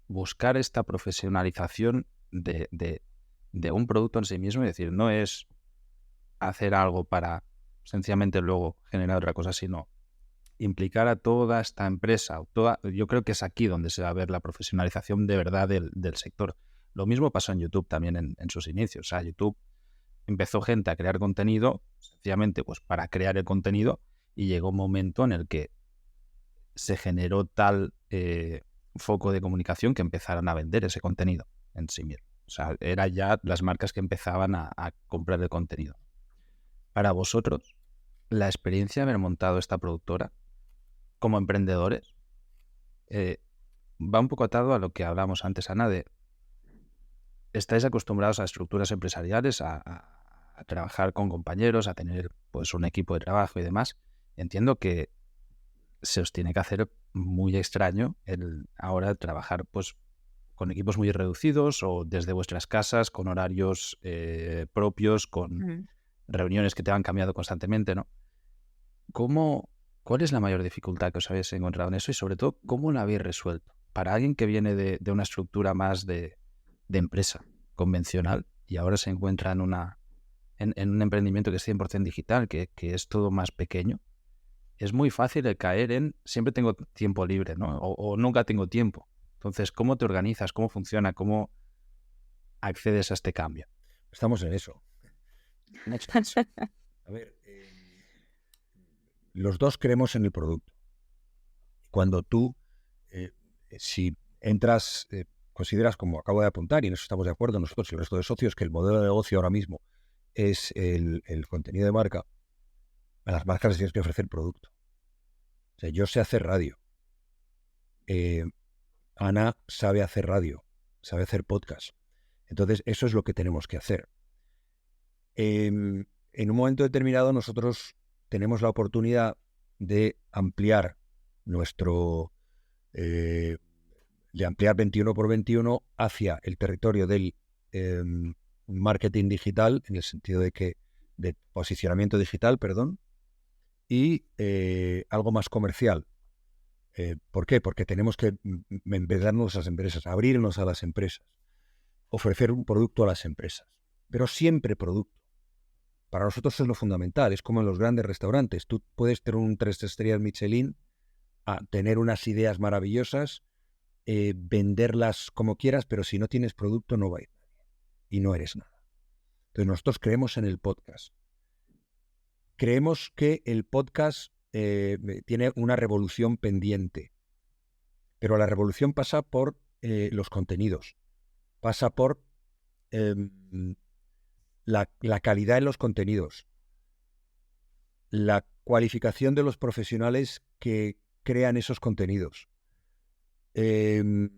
buscar esta profesionalización de un producto en sí mismo y decir, no es hacer algo para sencillamente luego generar otra cosa, sino implicar a toda esta empresa. Yo creo que es aquí donde se va a ver la profesionalización de verdad del sector. Lo mismo pasó en YouTube también en sus inicios. O sea, YouTube empezó gente a crear contenido sencillamente pues para crear el contenido y llegó un momento en el que se generó tal foco de comunicación que empezaron a vender ese contenido en sí mismo. O sea, eran ya las marcas que empezaban a comprar el contenido. Para vosotros, la experiencia de haber montado esta productora como emprendedores va un poco atado a lo que hablamos antes, Ana, de estáis acostumbrados a estructuras empresariales, a trabajar con compañeros, a tener pues un equipo de trabajo y demás. Entiendo que se os tiene que hacer muy extraño el ahora trabajar pues con equipos muy reducidos o desde vuestras casas, con horarios propios, con reuniones que te han cambiado constantemente, ¿no? ¿Cuál es la mayor dificultad que os habéis encontrado en eso y sobre todo cómo la habéis resuelto? Para alguien que viene de una estructura más de empresa convencional y ahora se encuentra en un emprendimiento que es 100% digital, que es todo más pequeño, es muy fácil el caer en siempre tengo tiempo libre, ¿no? O nunca tengo tiempo. Entonces, ¿cómo te organizas? ¿Cómo funciona? ¿Cómo accedes a este cambio? Estamos en eso. A ver, los dos creemos en el producto. Cuando tú, si entras, consideras, como acabo de apuntar, y en eso estamos de acuerdo nosotros y el resto de socios, que el modelo de negocio ahora mismo es el contenido de marca, a las marcas les tienes que ofrecer producto. O sea, yo sé hacer radio. Ana sabe hacer radio, sabe hacer podcast. Entonces, eso es lo que tenemos que hacer. En un momento determinado, nosotros tenemos la oportunidad de ampliar de ampliar 21x21 hacia el territorio del marketing digital, en el sentido de posicionamiento digital, y algo más comercial. ¿Por qué? Porque tenemos que embedarnos a las empresas, abrirnos a las empresas, ofrecer un producto a las empresas, pero siempre producto. Para nosotros eso es lo fundamental, es como en los grandes restaurantes. Tú puedes tener un 3 estrellas Michelin, tener unas ideas maravillosas, venderlas como quieras, pero si no tienes producto no va a ir nadie y no eres nada. Entonces nosotros creemos en el podcast. Creemos que el podcast tiene una revolución pendiente, pero la revolución pasa por los contenidos, pasa por la calidad en los contenidos, la cualificación de los profesionales que crean esos contenidos. El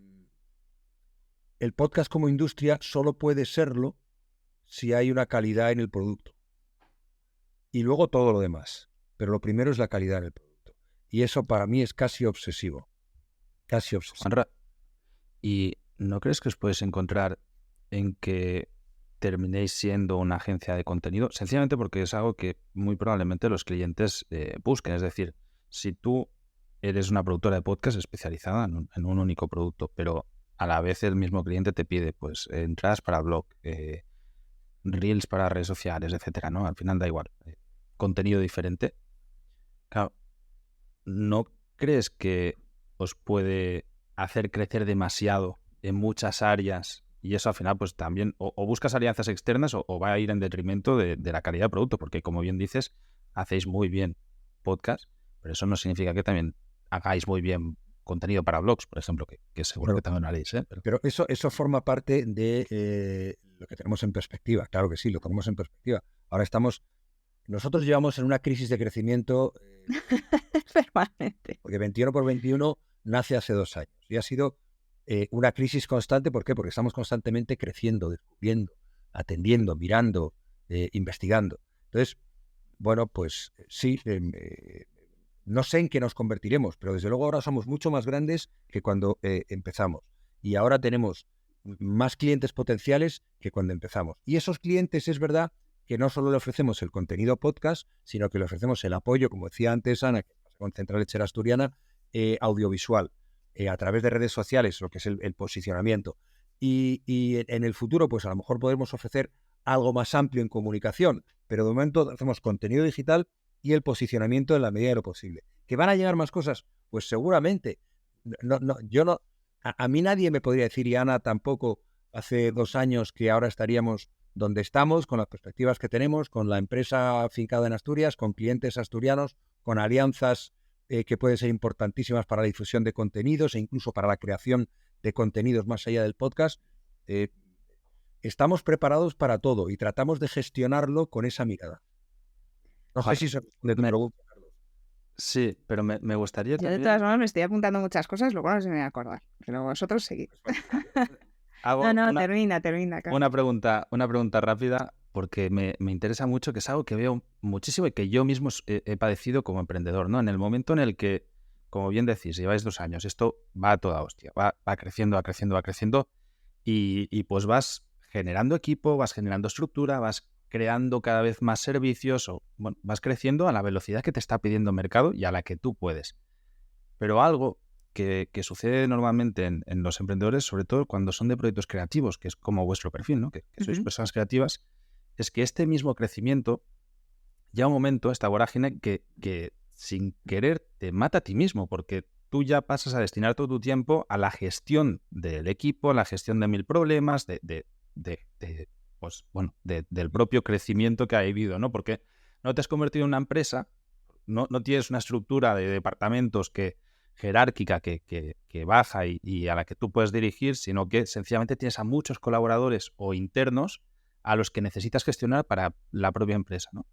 podcast como industria solo puede serlo si hay una calidad en el producto. Y luego todo lo demás. Pero lo primero es la calidad en el producto. Y eso para mí es casi obsesivo. Casi obsesivo. Juanra, ¿y no crees que os podéis encontrar en que terminéis siendo una agencia de contenido? Sencillamente porque es algo que muy probablemente los clientes busquen. Es decir, si tú eres una productora de podcast especializada en un único producto, pero a la vez el mismo cliente te pide pues entradas para blog, reels para redes sociales, etcétera, ¿no? Al final da igual. Contenido diferente. Claro, ¿no crees que os puede hacer crecer demasiado en muchas áreas y eso al final pues también o buscas alianzas externas o va a ir en detrimento de la calidad del producto? Porque como bien dices, hacéis muy bien podcast, pero eso no significa que también hagáis muy bien contenido para blogs, por ejemplo, que seguro que también lo haréis, ¿eh? Pero eso forma parte de lo que tenemos en perspectiva. Claro que sí, lo tenemos en perspectiva. Ahora nosotros llevamos en una crisis de crecimiento Permanente. porque 21x21 nace hace 2 años y ha sido una crisis constante. ¿Por qué? Porque estamos constantemente creciendo, descubriendo, atendiendo, mirando, investigando. Entonces, bueno, pues sí, no sé en qué nos convertiremos, pero desde luego ahora somos mucho más grandes que cuando empezamos. Y ahora tenemos más clientes potenciales que cuando empezamos. Y esos clientes es verdad que no solo le ofrecemos el contenido podcast, sino que le ofrecemos el apoyo, como decía antes Ana, que pasa con Central Lechera Asturiana, audiovisual, a través de redes sociales, lo que es el posicionamiento. Y en el futuro, pues a lo mejor podremos ofrecer algo más amplio en comunicación, pero de momento hacemos contenido digital y el posicionamiento en la medida de lo posible. ¿Que van a llegar más cosas? Pues seguramente. A mí nadie me podría decir, y Ana tampoco, hace 2 años que ahora estaríamos donde estamos, con las perspectivas que tenemos, con la empresa afincada en Asturias, con clientes asturianos, con alianzas que pueden ser importantísimas para la difusión de contenidos e incluso para la creación de contenidos más allá del podcast. Estamos preparados para todo y tratamos de gestionarlo con esa mirada. No sé si se responde tu pregunta, Carlos. Sí, pero me gustaría Yo también... de todas formas me estoy apuntando muchas cosas, luego no se me va a acordar. Pero vosotros seguid. Hago No, termina, Carlos. una pregunta rápida, porque me interesa mucho, que es algo que veo muchísimo y que yo mismo he padecido como emprendedor, ¿no? En el momento en el que, como bien decís, lleváis 2 años, esto va a toda hostia, va creciendo, va creciendo, va creciendo, y pues vas generando equipo, vas generando estructura, vas creando cada vez más servicios, o bueno, vas creciendo a la velocidad que te está pidiendo el mercado y a la que tú puedes. Pero algo que sucede normalmente en los emprendedores, sobre todo cuando son de proyectos creativos, que es como vuestro perfil, ¿no? Que sois personas creativas, es que este mismo crecimiento llega un momento, esta vorágine, que sin querer te mata a ti mismo, porque tú ya pasas a destinar todo tu tiempo a la gestión del equipo, a la gestión de 1000 problemas, del propio crecimiento que ha vivido, ¿no? Porque no te has convertido en una empresa, no tienes una estructura de departamentos jerárquica que baja y a la que tú puedes dirigir, sino que sencillamente tienes a muchos colaboradores o internos a los que necesitas gestionar para la propia empresa, ¿no?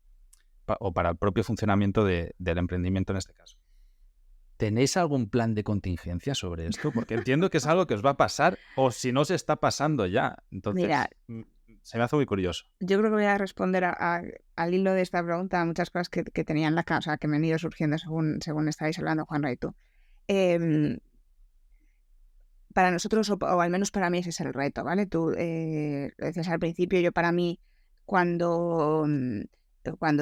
O para el propio funcionamiento del emprendimiento en este caso. ¿Tenéis algún plan de contingencia sobre esto? Porque entiendo que es algo que os va a pasar o si no se está pasando ya. Entonces, mira, se me hace muy curioso. Yo creo que voy a responder al hilo de esta pregunta a muchas cosas que tenía en la cabeza, o sea, que me han ido surgiendo según estáis hablando, Juanra y tú. Para nosotros, o al menos para mí, ese es el reto, ¿vale? Tú lo decías al principio, yo para mí, cuando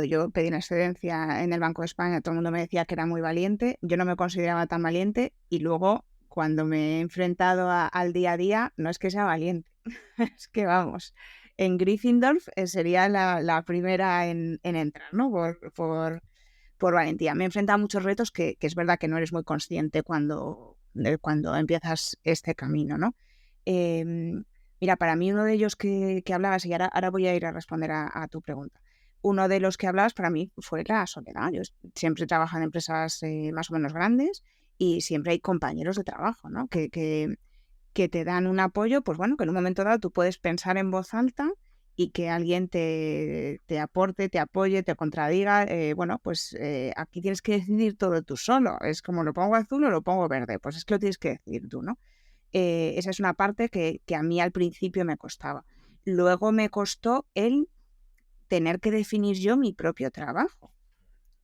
yo pedí una excedencia en el Banco de España, todo el mundo me decía que era muy valiente, yo no me consideraba tan valiente y luego, cuando me he enfrentado al día a día, no es que sea valiente, es que vamos, en Gryffindor sería la primera en entrar, ¿no? Por valentía. Me he enfrentado a muchos retos que es verdad que no eres muy consciente cuando empiezas este camino, ¿no? Mira, para mí uno de ellos que hablabas, y ahora voy a ir a responder a tu pregunta. Uno de los que hablabas para mí fue la soledad. Yo siempre he trabajado en empresas más o menos grandes y siempre hay compañeros de trabajo, ¿no? Que te dan un apoyo, pues bueno, que en un momento dado tú puedes pensar en voz alta y que alguien te aporte, te apoye, te contradiga. Bueno, pues aquí tienes que decidir todo tú solo. Es como, ¿lo pongo azul o lo pongo verde? Pues es que lo tienes que decidir tú, ¿no? Esa es una parte que a mí al principio me costaba. Luego me costó el tener que definir yo mi propio trabajo.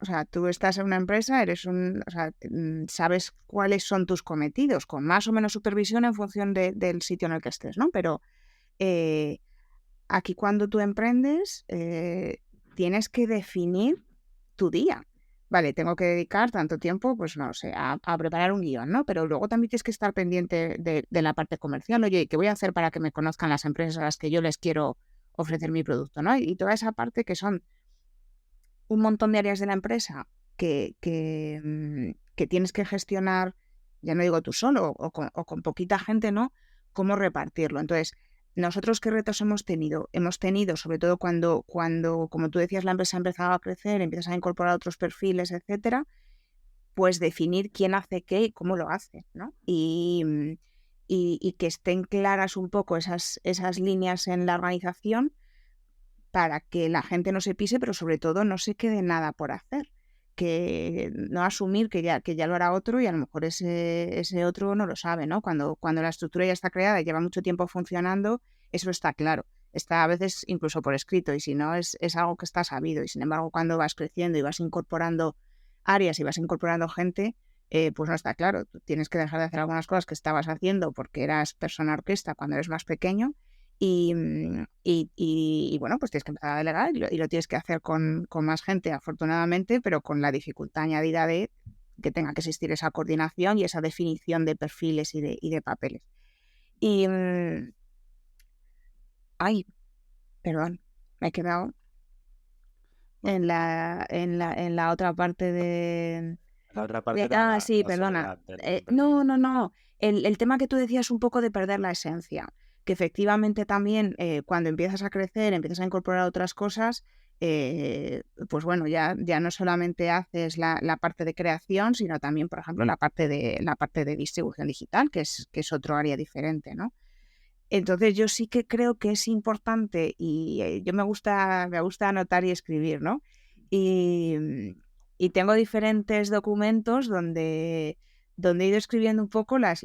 O sea, tú estás en una empresa, sabes cuáles son tus cometidos, con más o menos supervisión en función del sitio en el que estés, ¿no? Pero aquí cuando tú emprendes, tienes que definir tu día. Vale, tengo que dedicar tanto tiempo, pues no sé, a preparar un guión, ¿no? Pero luego también tienes que estar pendiente de la parte comercial. Oye, ¿qué voy a hacer para que me conozcan las empresas a las que yo les quiero ofrecer mi producto, ¿no? Y toda esa parte que son un montón de áreas de la empresa que tienes que gestionar, ya no digo tú solo, o con poquita gente, ¿no? Cómo repartirlo. Entonces, nosotros, ¿qué retos hemos tenido? Hemos tenido, sobre todo cuando, como tú decías, la empresa ha empezado a crecer, empiezas a incorporar otros perfiles, etcétera, pues definir quién hace qué y cómo lo hace, ¿no? Y que estén claras un poco esas líneas en la organización para que la gente no se pise, pero sobre todo no se quede nada por hacer. Que no asumir que ya lo hará otro y a lo mejor ese otro no lo sabe, ¿no? Cuando la estructura ya está creada y lleva mucho tiempo funcionando, eso está claro. Está a veces incluso por escrito y si no es algo que está sabido. Y sin embargo, cuando vas creciendo y vas incorporando áreas y vas incorporando gente, pues no está claro. Tú tienes que dejar de hacer algunas cosas que estabas haciendo porque eras persona orquesta cuando eres más pequeño y bueno, pues tienes que empezar a delegar y lo tienes que hacer con más gente, afortunadamente, pero con la dificultad añadida de que tenga que existir esa coordinación y esa definición de perfiles y de papeles. Y, perdón, me he quedado en la otra parte de... La otra parte era sí, la perdona. soledad del No. El tema que tú decías un poco de perder la esencia, que efectivamente también cuando empiezas a crecer, empiezas a incorporar otras cosas, pues bueno, ya no solamente haces la parte de creación, sino también, por ejemplo, la parte de distribución digital, que es otro área diferente, ¿no? Entonces yo sí que creo que es importante y yo me gusta anotar y escribir, ¿no? Y tengo diferentes documentos donde he ido escribiendo un poco las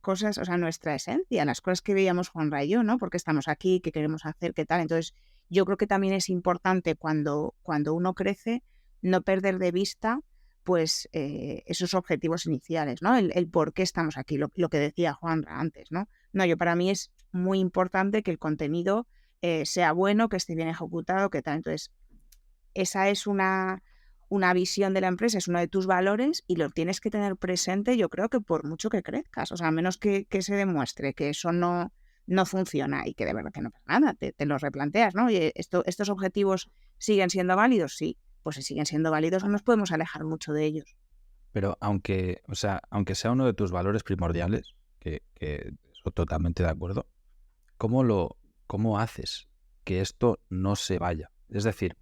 cosas, o sea, nuestra esencia, las cosas que veíamos Juanra y yo, ¿no? Porque estamos aquí, qué queremos hacer, qué tal. Entonces yo creo que también es importante cuando uno crece no perder de vista pues esos objetivos iniciales, ¿no? El por qué estamos aquí, lo que decía Juanra antes, ¿no? No, para mí es muy importante que el contenido sea bueno, que esté bien ejecutado, que tal. Entonces, esa es una visión de la empresa, es uno de tus valores y lo tienes que tener presente, yo creo que por mucho que crezcas, o sea, a menos que se demuestre que eso no funciona y que de verdad que no pasa nada, te los replanteas, ¿no? Oye, ¿estos objetivos siguen siendo válidos? Sí, pues si siguen siendo válidos no nos podemos alejar mucho de ellos. Pero aunque sea uno de tus valores primordiales, que estoy totalmente de acuerdo, ¿cómo haces que esto no se vaya? Es decir,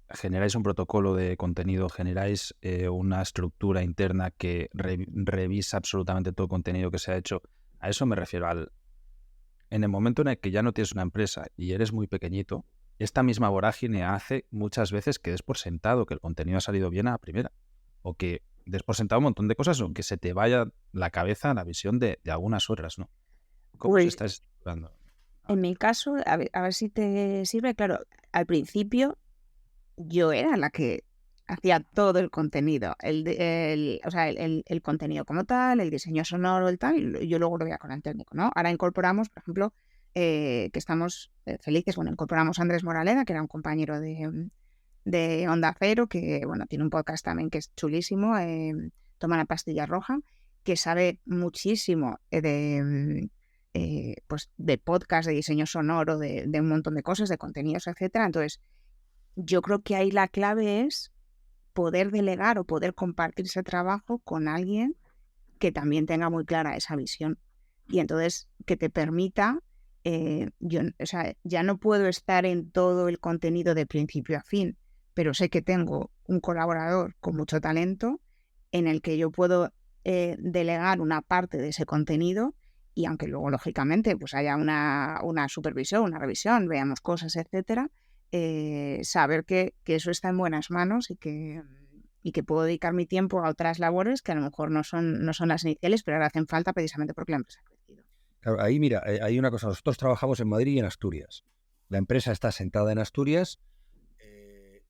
generáis un protocolo de contenido, generáis una estructura interna que revisa absolutamente todo el contenido que se ha hecho. A eso me refiero en el momento en el que ya no tienes una empresa y eres muy pequeñito, esta misma vorágine hace muchas veces que des por sentado que el contenido ha salido bien a la primera, o que des por sentado un montón de cosas, o que se te vaya la cabeza la visión de algunas otras, ¿no? ¿Cómo se está estructurando? En mi caso, a ver si te sirve, claro, al principio yo era la que hacía todo el contenido, o sea, el contenido como tal, el diseño sonoro, el tal, y yo luego lo veía con el técnico, ¿no? Ahora incorporamos, por ejemplo, que estamos felices, bueno, incorporamos a Andrés Moraleda, que era un compañero de Onda Cero, que, bueno, tiene un podcast también que es chulísimo, Toma la pastilla roja, que sabe muchísimo pues de podcast, de diseño sonoro, de un montón de cosas, de contenidos, etcétera. Entonces, yo creo que ahí la clave es poder delegar o poder compartir ese trabajo con alguien que también tenga muy clara esa visión. Y entonces que te permita, o sea, ya no puedo estar en todo el contenido de principio a fin, pero sé que tengo un colaborador con mucho talento en el que yo puedo delegar una parte de ese contenido y aunque luego, lógicamente, pues haya una supervisión, una revisión, veamos cosas, etcétera, saber que eso está en buenas manos y que puedo dedicar mi tiempo a otras labores que a lo mejor no son las iniciales, pero ahora hacen falta precisamente porque la empresa ha crecido. Claro, ahí mira, hay una cosa, nosotros trabajamos en Madrid y en Asturias. La empresa está sentada en Asturias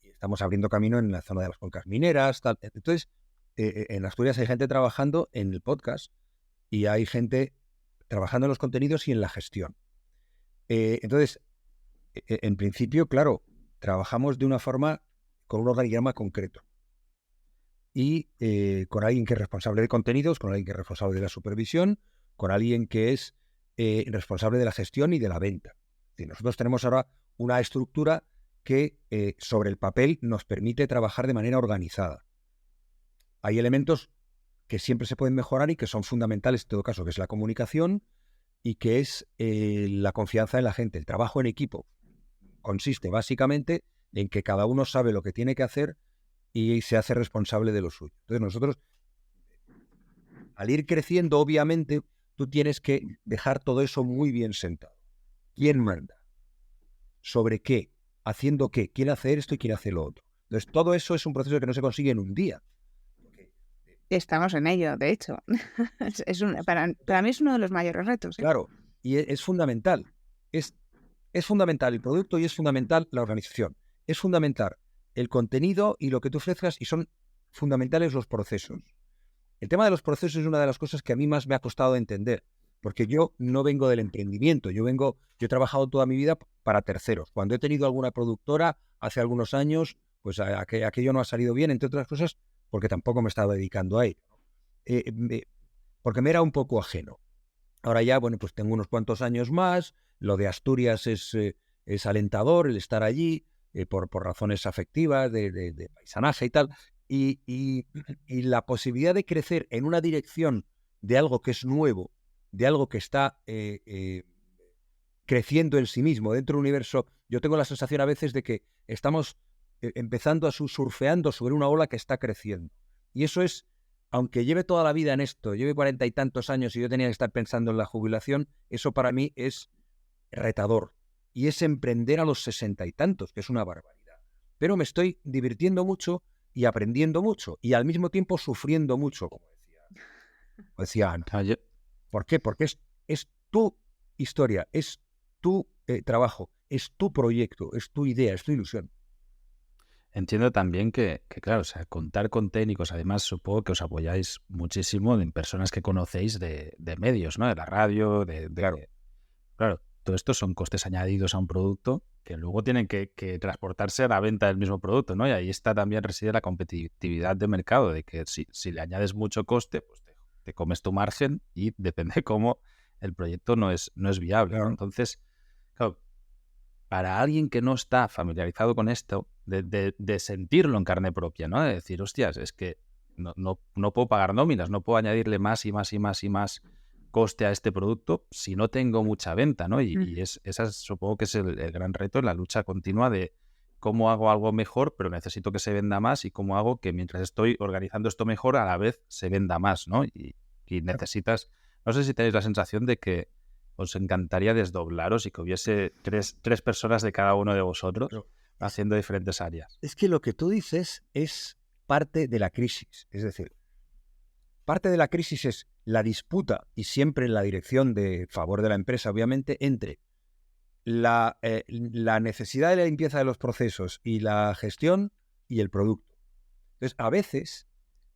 y estamos abriendo camino en la zona de las cuencas mineras, tal. Entonces, en Asturias hay gente trabajando en el podcast y hay gente trabajando en los contenidos y en la gestión. Entonces, en principio, claro, trabajamos de una forma con un organigrama concreto y con alguien que es responsable de contenidos, con alguien que es responsable de la supervisión, con alguien que es responsable de la gestión y de la venta. Es decir, nosotros tenemos ahora una estructura que sobre el papel nos permite trabajar de manera organizada. Hay elementos que siempre se pueden mejorar y que son fundamentales en todo caso, que es la comunicación y que es la confianza en la gente. El trabajo en equipo consiste básicamente en que cada uno sabe lo que tiene que hacer y se hace responsable de lo suyo. Entonces nosotros, al ir creciendo, obviamente, tú tienes que dejar todo eso muy bien sentado. ¿Quién manda? ¿Sobre qué? ¿Haciendo qué? ¿Quién hace esto y quién hace lo otro? Entonces todo eso es un proceso que no se consigue en un día. Estamos en ello, de hecho. Para mí es uno de los mayores retos. Claro, y es fundamental. Es fundamental el producto y es fundamental la organización. Es fundamental el contenido y lo que tú ofrezcas y son fundamentales los procesos. El tema de los procesos es una de las cosas que a mí más me ha costado entender, porque yo no vengo del emprendimiento, yo he trabajado toda mi vida para terceros. Cuando he tenido alguna productora hace algunos años, pues aquello no ha salido bien, entre otras cosas, porque tampoco me estaba dedicando a ello. Porque me era un poco ajeno. Ahora ya, bueno, pues tengo unos cuantos años más, lo de Asturias es alentador, el estar allí, por razones afectivas, de paisanaje y tal, y la posibilidad de crecer en una dirección de algo que es nuevo, de algo que está creciendo en sí mismo, dentro del universo. Yo tengo la sensación a veces de que estamos empezando a surfeando sobre una ola que está creciendo. Y eso es, aunque lleve toda la vida en esto, lleve 40 y tantos años y yo tenía que estar pensando en la jubilación, eso para mí es retador. Y es emprender a los 60 y tantos, que es una barbaridad. Pero me estoy divirtiendo mucho y aprendiendo mucho y al mismo tiempo sufriendo mucho, como decía Ana. ¿Por qué? Porque es tu historia, es tu trabajo, es tu proyecto, es tu idea, es tu ilusión. Entiendo también que, claro, o sea, contar con técnicos, además supongo que os apoyáis muchísimo en personas que conocéis de medios, ¿no? De la radio, Claro, todo esto son costes añadidos a un producto que luego tienen que transportarse a la venta del mismo producto, ¿no? Y ahí está también reside la competitividad de mercado, de que si le añades mucho coste, pues te comes tu margen y depende cómo el proyecto no es viable, ¿no? Claro. Entonces, claro, para alguien que no está familiarizado con esto, de sentirlo en carne propia, ¿no? De decir, hostias, es que no puedo pagar nóminas, no puedo añadirle más y más y más y más coste a este producto si no tengo mucha venta, ¿no? Y esa supongo que es el gran reto en la lucha continua de cómo hago algo mejor, pero necesito que se venda más y cómo hago que mientras estoy organizando esto mejor, a la vez se venda más, ¿no? Y necesitas, no sé si tenéis la sensación de que os encantaría desdoblaros y que hubiese tres personas de cada uno de vosotros haciendo diferentes áreas. Es que lo que tú dices es parte de la crisis. Es decir, parte de la crisis es la disputa, y siempre en la dirección de favor de la empresa, obviamente, entre la necesidad de la limpieza de los procesos y la gestión y el producto. Entonces, a veces,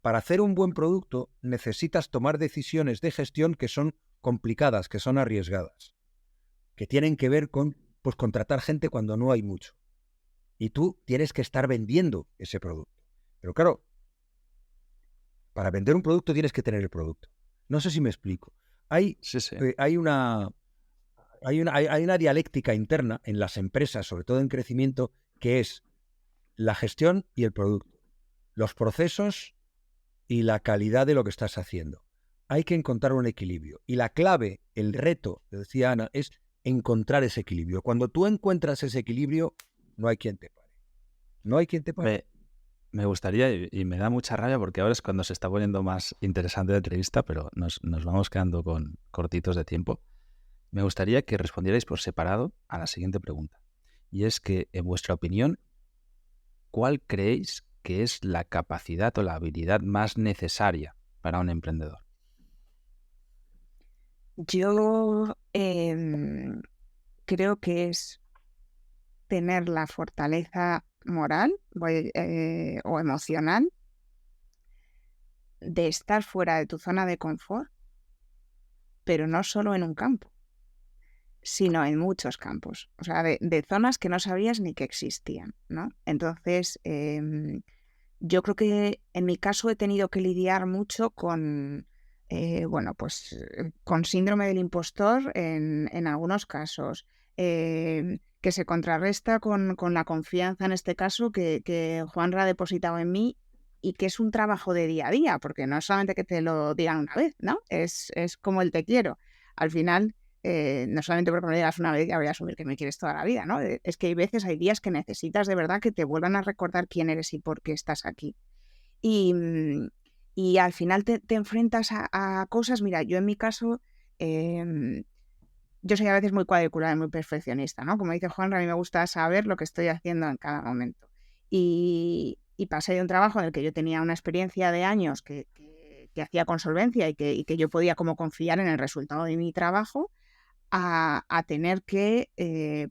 para hacer un buen producto, necesitas tomar decisiones de gestión que son complicadas, que son arriesgadas, que tienen que ver con contratar gente cuando no hay mucho. Y tú tienes que estar vendiendo ese producto. Pero claro, para vender un producto tienes que tener el producto. No sé si me explico. Hay una dialéctica interna en las empresas, sobre todo en crecimiento, que es la gestión y el producto, los procesos y la calidad de lo que estás haciendo. Hay que encontrar un equilibrio. Y la clave, el reto, decía Ana, es encontrar ese equilibrio. Cuando tú encuentras ese equilibrio, no hay quien te pare. No hay quien te pare. Me gustaría, y me da mucha rabia porque ahora es cuando se está poniendo más interesante la entrevista, pero nos vamos quedando con cortitos de tiempo. Me gustaría que respondierais por separado a la siguiente pregunta. Y es que, en vuestra opinión, ¿cuál creéis que es la capacidad o la habilidad más necesaria para un emprendedor? Yo creo que es tener la fortaleza moral o emocional de estar fuera de tu zona de confort, pero no solo en un campo, sino en muchos campos, o sea, de zonas que no sabías ni que existían, ¿no? Entonces, yo creo que en mi caso he tenido que lidiar mucho con, con síndrome del impostor en algunos casos, que se contrarresta con la confianza en este caso que Juanra ha depositado en mí y que es un trabajo de día a día, porque no es solamente que te lo digan una vez, ¿no? Es como el te quiero. Al final, no solamente porque me lo digas una vez ya voy a asumir que me quieres toda la vida, ¿no? Es que hay días que necesitas de verdad que te vuelvan a recordar quién eres y por qué estás aquí. Y, y al final te enfrentas a cosas, mira, yo en mi caso, yo soy a veces muy cuadriculada y muy perfeccionista, ¿no? Como dice Juan, a mí me gusta saber lo que estoy haciendo en cada momento. Y pasé de un trabajo en el que yo tenía una experiencia de años que hacía con solvencia y que yo podía como confiar en el resultado de mi trabajo, a tener que,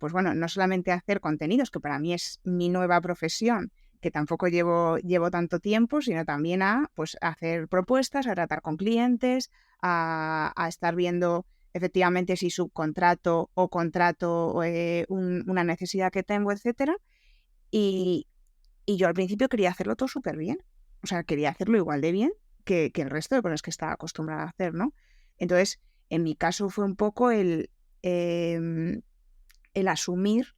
pues bueno, no solamente hacer contenidos, que para mí es mi nueva profesión, que tampoco llevo tanto tiempo, sino también a hacer propuestas, a tratar con clientes, a estar viendo efectivamente si subcontrato o contrato una necesidad que tengo, etcétera. Y yo al principio quería hacerlo todo súper bien. O sea, quería hacerlo igual de bien que el resto de cosas que estaba acostumbrada a hacer, ¿no? Entonces, en mi caso fue un poco el asumir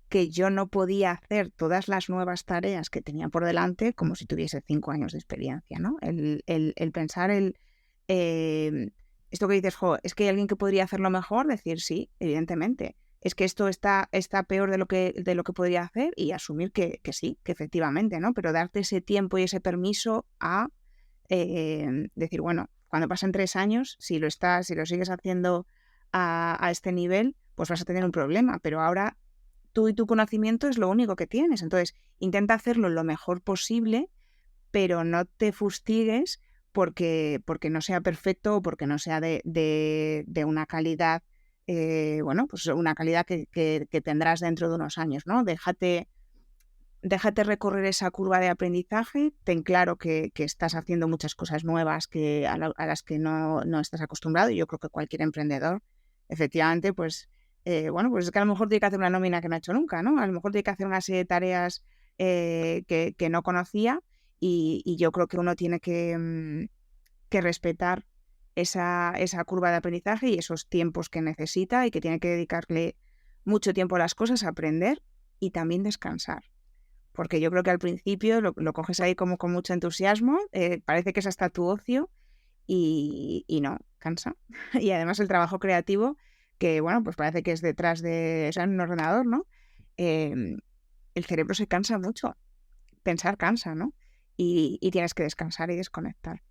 que yo no podía hacer todas las nuevas tareas que tenía por delante como si tuviese 5 años de experiencia, ¿no? El pensar esto que dices, es que hay alguien que podría hacerlo mejor, decir sí, evidentemente. Es que esto está peor de lo que podría hacer y asumir que sí, que efectivamente, ¿no? Pero darte ese tiempo y ese permiso a decir, bueno, cuando pasen 3 años, si lo sigues haciendo a este nivel, pues vas a tener un problema, pero ahora tú y tu conocimiento es lo único que tienes. Entonces, intenta hacerlo lo mejor posible, pero no te fustigues porque no sea perfecto o porque no sea de una calidad, pues una calidad que tendrás dentro de unos años, ¿no? Déjate recorrer esa curva de aprendizaje, ten claro que estás haciendo muchas cosas nuevas a las que no estás acostumbrado, y yo creo que cualquier emprendedor, efectivamente, pues pues es que a lo mejor tiene que hacer una nómina que no ha hecho nunca, ¿no? A lo mejor tiene que hacer una serie de tareas que no conocía, y yo creo que uno tiene que respetar esa curva de aprendizaje y esos tiempos que necesita, y que tiene que dedicarle mucho tiempo a las cosas, a aprender y también descansar. Porque yo creo que al principio lo coges ahí como con mucho entusiasmo, parece que es hasta tu ocio y no, cansa. Y además el trabajo creativo, que bueno, pues parece que es detrás de, o sea, en un ordenador, ¿no? El cerebro se cansa mucho, pensar cansa, ¿no? Y tienes que descansar y desconectar.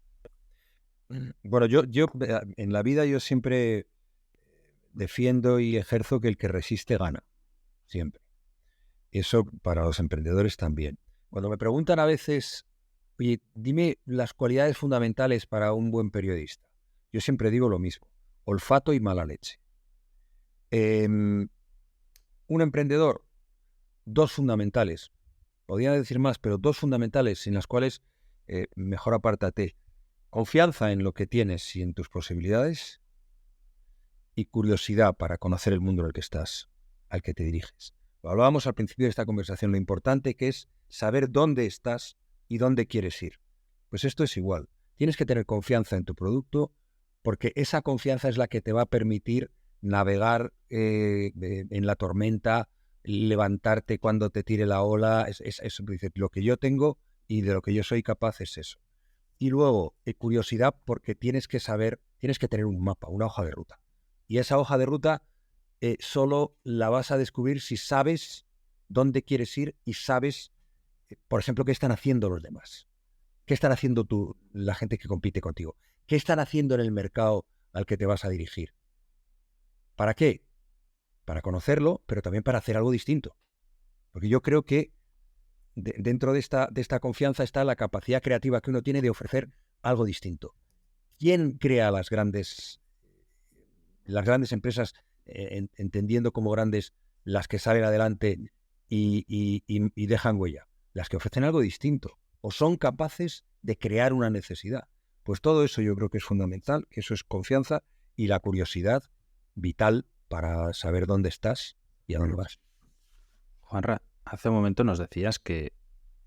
Bueno, yo en la vida yo siempre defiendo y ejerzo que el que resiste gana, siempre. Eso para los emprendedores también. Cuando me preguntan a veces, oye, dime las cualidades fundamentales para un buen periodista, yo siempre digo lo mismo: olfato y mala leche. Un emprendedor, 2 fundamentales, podría decir más, pero 2 fundamentales sin las cuales mejor apártate: confianza en lo que tienes y en tus posibilidades, y curiosidad para conocer el mundo en el que estás, al que te diriges. Lo hablábamos al principio de esta conversación, lo importante que es saber dónde estás y dónde quieres ir. Pues esto es igual. Tienes que tener confianza en tu producto, porque esa confianza es la que te va a permitir navegar en la tormenta, levantarte cuando te tire la ola. Lo que yo tengo y de lo que yo soy capaz es eso. Y luego, curiosidad, porque tienes que tener un mapa, una hoja de ruta. Y esa hoja de ruta solo la vas a descubrir si sabes dónde quieres ir y sabes, por ejemplo, qué están haciendo los demás. ¿Qué están haciendo la gente que compite contigo? ¿Qué están haciendo en el mercado al que te vas a dirigir? ¿Para qué? Para conocerlo, pero también para hacer algo distinto. Porque yo creo que dentro de esta confianza está la capacidad creativa que uno tiene de ofrecer algo distinto. ¿Quién crea las grandes empresas, entendiendo como grandes las que salen adelante y dejan huella. Las que ofrecen algo distinto o son capaces de crear una necesidad. Pues todo eso yo creo que es fundamental, que eso es confianza y la curiosidad vital para saber dónde estás y a dónde vas. Juanra, hace un momento nos decías que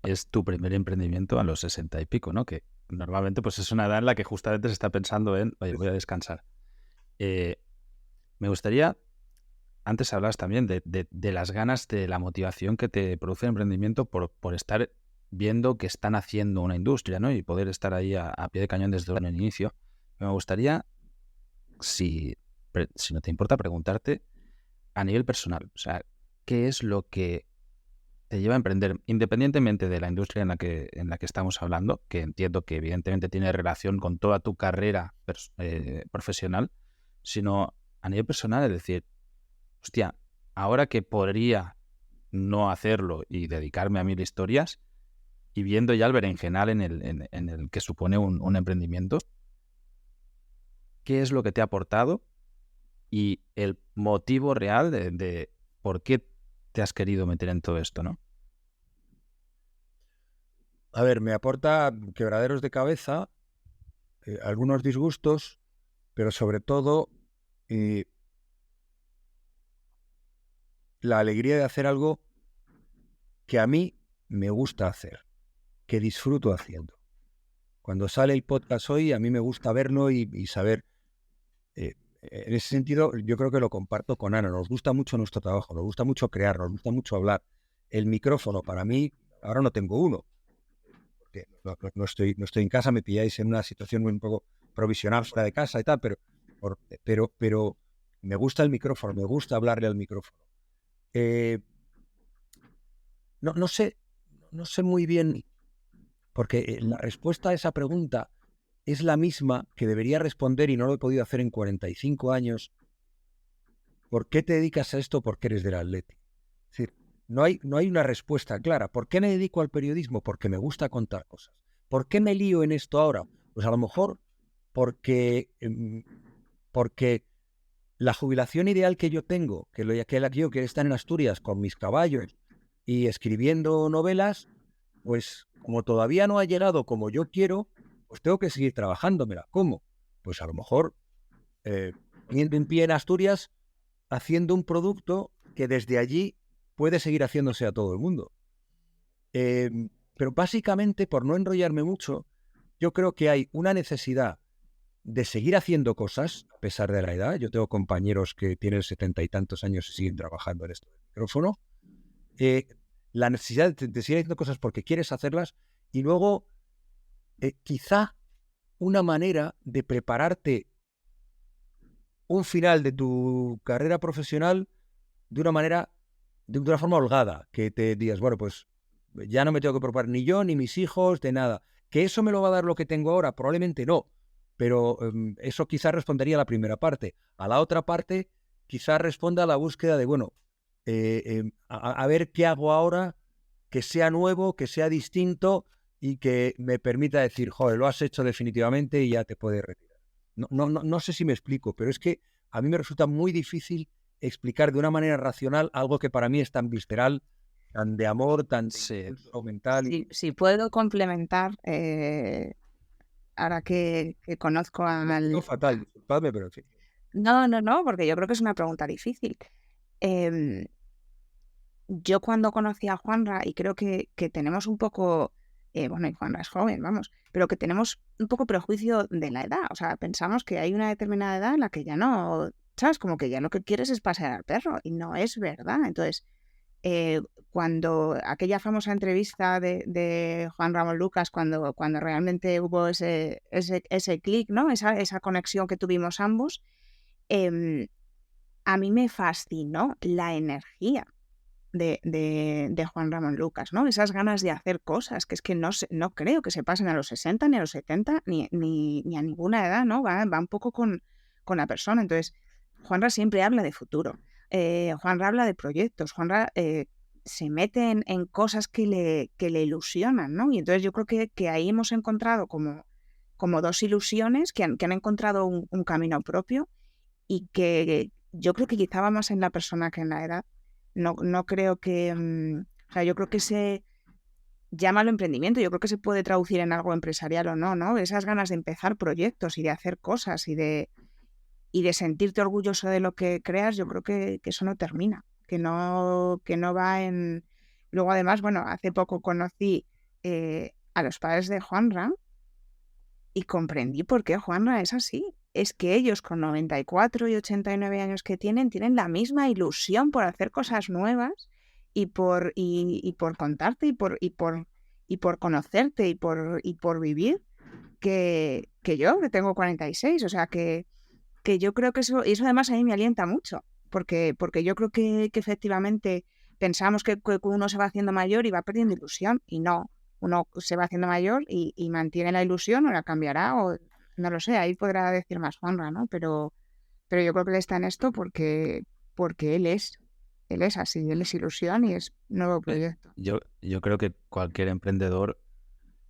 es tu primer emprendimiento a los 60 y pico, ¿no? Que normalmente pues es una edad en la que justamente se está pensando en, oye, voy a descansar. Me gustaría, antes hablabas también de las ganas, de la motivación que te produce el emprendimiento por estar viendo que están haciendo una industria, ¿no? Y poder estar ahí a pie de cañón desde el inicio. Me gustaría, si no te importa, preguntarte a nivel personal, o sea, ¿qué es lo que te lleva a emprender, independientemente de la industria en la que estamos hablando, que entiendo que evidentemente tiene relación con toda tu carrera profesional, sino a nivel personal, es decir, hostia, ahora que podría no hacerlo y dedicarme a 1000 historias, y viendo ya el berenjenal en el que supone un emprendimiento, ¿qué es lo que te ha aportado y el motivo real de por qué te has querido meter en todo esto, ¿no? A ver, me aporta quebraderos de cabeza, algunos disgustos, pero sobre todo la alegría de hacer algo que a mí me gusta hacer, que disfruto haciendo. Cuando sale el podcast hoy, a mí me gusta verlo y saber. En ese sentido, yo creo que lo comparto con Ana. Nos gusta mucho nuestro trabajo, nos gusta mucho crear, nos gusta mucho hablar. El micrófono, para mí, ahora no tengo uno, porque no estoy en casa, me pilláis en una situación un poco provisional fuera de casa y tal, pero me gusta el micrófono, me gusta hablarle al micrófono. No sé muy bien, porque la respuesta a esa pregunta es la misma que debería responder y no lo he podido hacer en 45 años. ¿Por qué te dedicas a esto? Porque eres del Atleti. Es decir, no hay una respuesta clara. ¿Por qué me dedico al periodismo? Porque me gusta contar cosas. ¿Por qué me lío en esto ahora? Pues a lo mejor porque la jubilación ideal que yo tengo, que la que yo quiero estar en Asturias con mis caballos y escribiendo novelas, pues como todavía no ha llegado como yo quiero, pues tengo que seguir trabajándomela. ¿Cómo? Pues a lo mejor poniendo en pie en Asturias, haciendo un producto que desde allí puede seguir haciéndose a todo el mundo. Pero básicamente, por no enrollarme mucho, yo creo que hay una necesidad de seguir haciendo cosas, a pesar de la edad. Yo tengo compañeros que tienen 70 y tantos años y siguen trabajando en esto del micrófono. La necesidad de seguir haciendo cosas porque quieres hacerlas y luego quizá una manera de prepararte un final de tu carrera profesional de una forma holgada, que te digas, bueno, pues ya no me tengo que preocupar ni yo ni mis hijos de nada. ¿Que eso me lo va a dar lo que tengo ahora? Probablemente no, pero eso quizás respondería a la primera parte. A la otra parte quizás responda a la búsqueda de, bueno, a ver qué hago ahora que sea nuevo, que sea distinto y que me permita decir, joder, lo has hecho definitivamente y ya te puedes retirar. No sé si me explico, pero es que a mí me resulta muy difícil explicar de una manera racional algo que para mí es tan visceral, tan de amor, tan Sí. mental. Si puedo complementar, ahora que conozco al... No, fatal, disculpadme, pero en fin. No, porque yo creo que es una pregunta difícil. Yo cuando conocí a Juanra, y creo que tenemos un poco, bueno, y Juanra es joven, vamos, pero que tenemos un poco prejuicio de la edad. O sea, pensamos que hay una determinada edad en la que ya no, ¿sabes? Como que ya lo que quieres es pasear al perro, y no es verdad. Entonces, cuando aquella famosa entrevista de Juan Ramón Lucas, cuando realmente hubo ese clic, ¿no? Esa conexión que tuvimos ambos, a mí me fascinó la energía de Juan Ramón Lucas, ¿no? Esas ganas de hacer cosas, que es que no creo que se pasen a los 60, ni a los 70, ni a ninguna edad, ¿no? Va un poco con la persona. Entonces, Juanra siempre habla de futuro. Juanra habla de proyectos. Juanra se mete en cosas que le ilusionan, ¿no? Y entonces yo creo que ahí hemos encontrado como dos ilusiones que han encontrado un camino propio y que yo creo que quizá va más en la persona que en la edad. No creo que... o sea, yo creo que llámalo emprendimiento, yo creo que se puede traducir en algo empresarial o no, ¿no? Esas ganas de empezar proyectos y de hacer cosas y de sentirte orgulloso de lo que creas, yo creo que eso no termina, que no va en... Luego, además, bueno, hace poco conocí a los padres de Juanra y comprendí por qué Juanra es así. Es que ellos con 94 y 89 años que tienen la misma ilusión por hacer cosas nuevas y por contarte y por conocerte y por vivir que yo, que tengo 46. O sea, que yo creo que eso además a mí me alienta mucho, porque yo creo que efectivamente pensamos que uno se va haciendo mayor y va perdiendo ilusión, y no, uno se va haciendo mayor y mantiene la ilusión o la cambiará, o no lo sé, ahí podrá decir más Juanra, ¿no? Pero yo creo que él está en esto porque él es así, él es ilusión y es nuevo proyecto. Yo creo que cualquier emprendedor,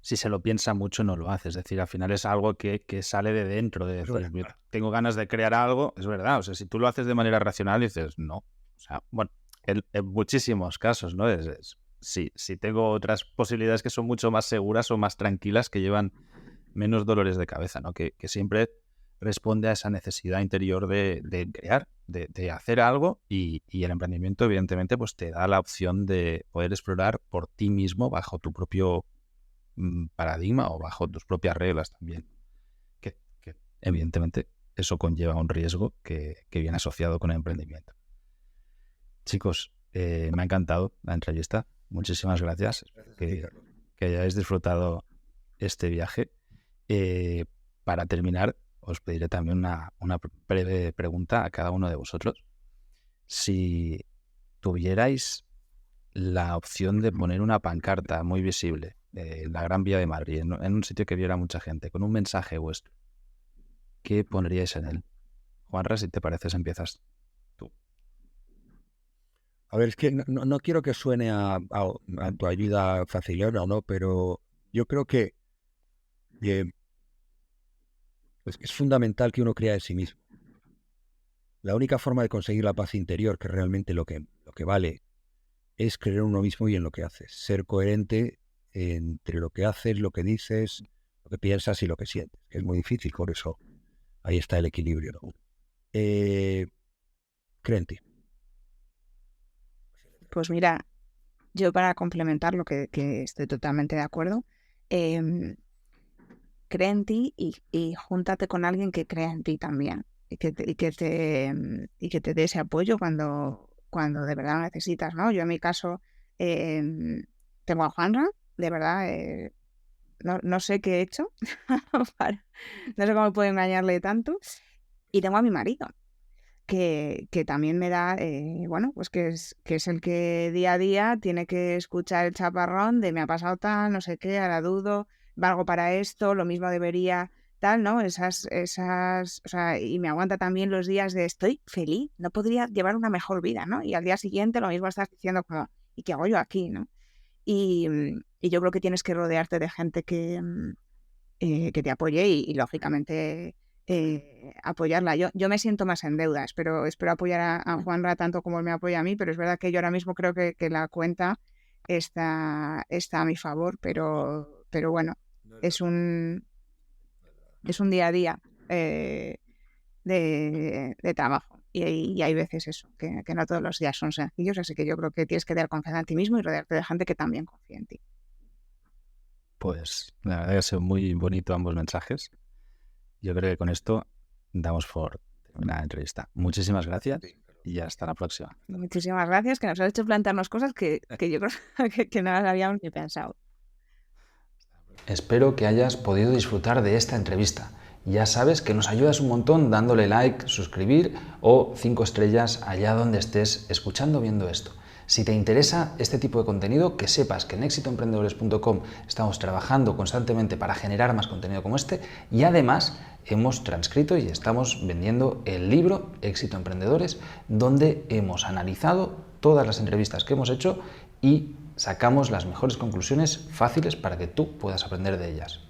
si se lo piensa mucho, no lo hace. Es decir, al final es algo que sale de dentro, de decir, mira, tengo ganas de crear algo, es verdad. O sea, si tú lo haces de manera racional, dices, no. O sea, bueno, en muchísimos casos, ¿no? Si tengo otras posibilidades que son mucho más seguras o más tranquilas, que llevan menos dolores de cabeza, ¿no? Que siempre responde a esa necesidad interior de crear, de hacer algo, y el emprendimiento, evidentemente, pues te da la opción de poder explorar por ti mismo bajo tu propio paradigma o bajo tus propias reglas también. Que evidentemente eso conlleva un riesgo que viene asociado con el emprendimiento. Chicos, me ha encantado la entrevista. Muchísimas gracias. Que hayáis disfrutado este viaje. Para terminar, os pediré también una breve pregunta a cada uno de vosotros. Si tuvierais la opción de poner una pancarta muy visible en la Gran Vía de Madrid, en un sitio que viera mucha gente, con un mensaje vuestro, ¿qué pondríais en él? Juanra, si te pareces, empiezas tú. A ver, es que no quiero que suene a tu ayuda facilona, ¿no? Pero yo creo que es fundamental que uno crea en sí mismo. La única forma de conseguir la paz interior, que realmente lo que vale, es creer en uno mismo y en lo que haces. Ser coherente entre lo que haces, lo que dices, lo que piensas y lo que sientes. Es muy difícil, por eso ahí está el equilibrio, ¿no? Cree en ti. Pues mira, yo para complementar lo que estoy totalmente de acuerdo, cree en ti y júntate con alguien que crea en ti también y que te dé ese apoyo cuando de verdad lo necesitas, ¿no? Yo en mi caso tengo a Juanra, de verdad, no sé qué he hecho, no sé cómo puedo engañarle tanto, y tengo a mi marido, que también me da, bueno, pues que es el que día a día tiene que escuchar el chaparrón de me ha pasado tal, no sé qué, ahora dudo, valgo para esto, lo mismo debería, tal, ¿no? Esas, o sea, y me aguanta también los días de estoy feliz, no podría llevar una mejor vida, ¿no? Y al día siguiente lo mismo estás diciendo como, ¿y qué hago yo aquí, no? Y yo creo que tienes que rodearte de gente que te apoye y lógicamente apoyarla. Yo me siento más en deuda, espero apoyar a Juanra tanto como él me apoya a mí, pero es verdad que yo ahora mismo creo que la cuenta está a mi favor, pero bueno, es un día a día de trabajo y hay veces eso, que no todos los días son sencillos, así que yo creo que tienes que dar confianza en ti mismo y rodearte de gente que también confía en ti. Pues la verdad que ha sido muy bonito ambos mensajes. Yo creo que con esto damos por terminada la entrevista. Muchísimas gracias y hasta la próxima. Muchísimas gracias, que nos has hecho plantearnos cosas que yo creo que no las habíamos ni pensado. Espero que hayas podido disfrutar de esta entrevista. Ya sabes que nos ayudas un montón dándole like, suscribir o 5 estrellas allá donde estés escuchando o viendo esto. Si te interesa este tipo de contenido, que sepas que en exitoemprendedores.com estamos trabajando constantemente para generar más contenido como este, y además hemos transcrito y estamos vendiendo el libro Éxito Emprendedores, donde hemos analizado todas las entrevistas que hemos hecho y sacamos las mejores conclusiones fáciles para que tú puedas aprender de ellas.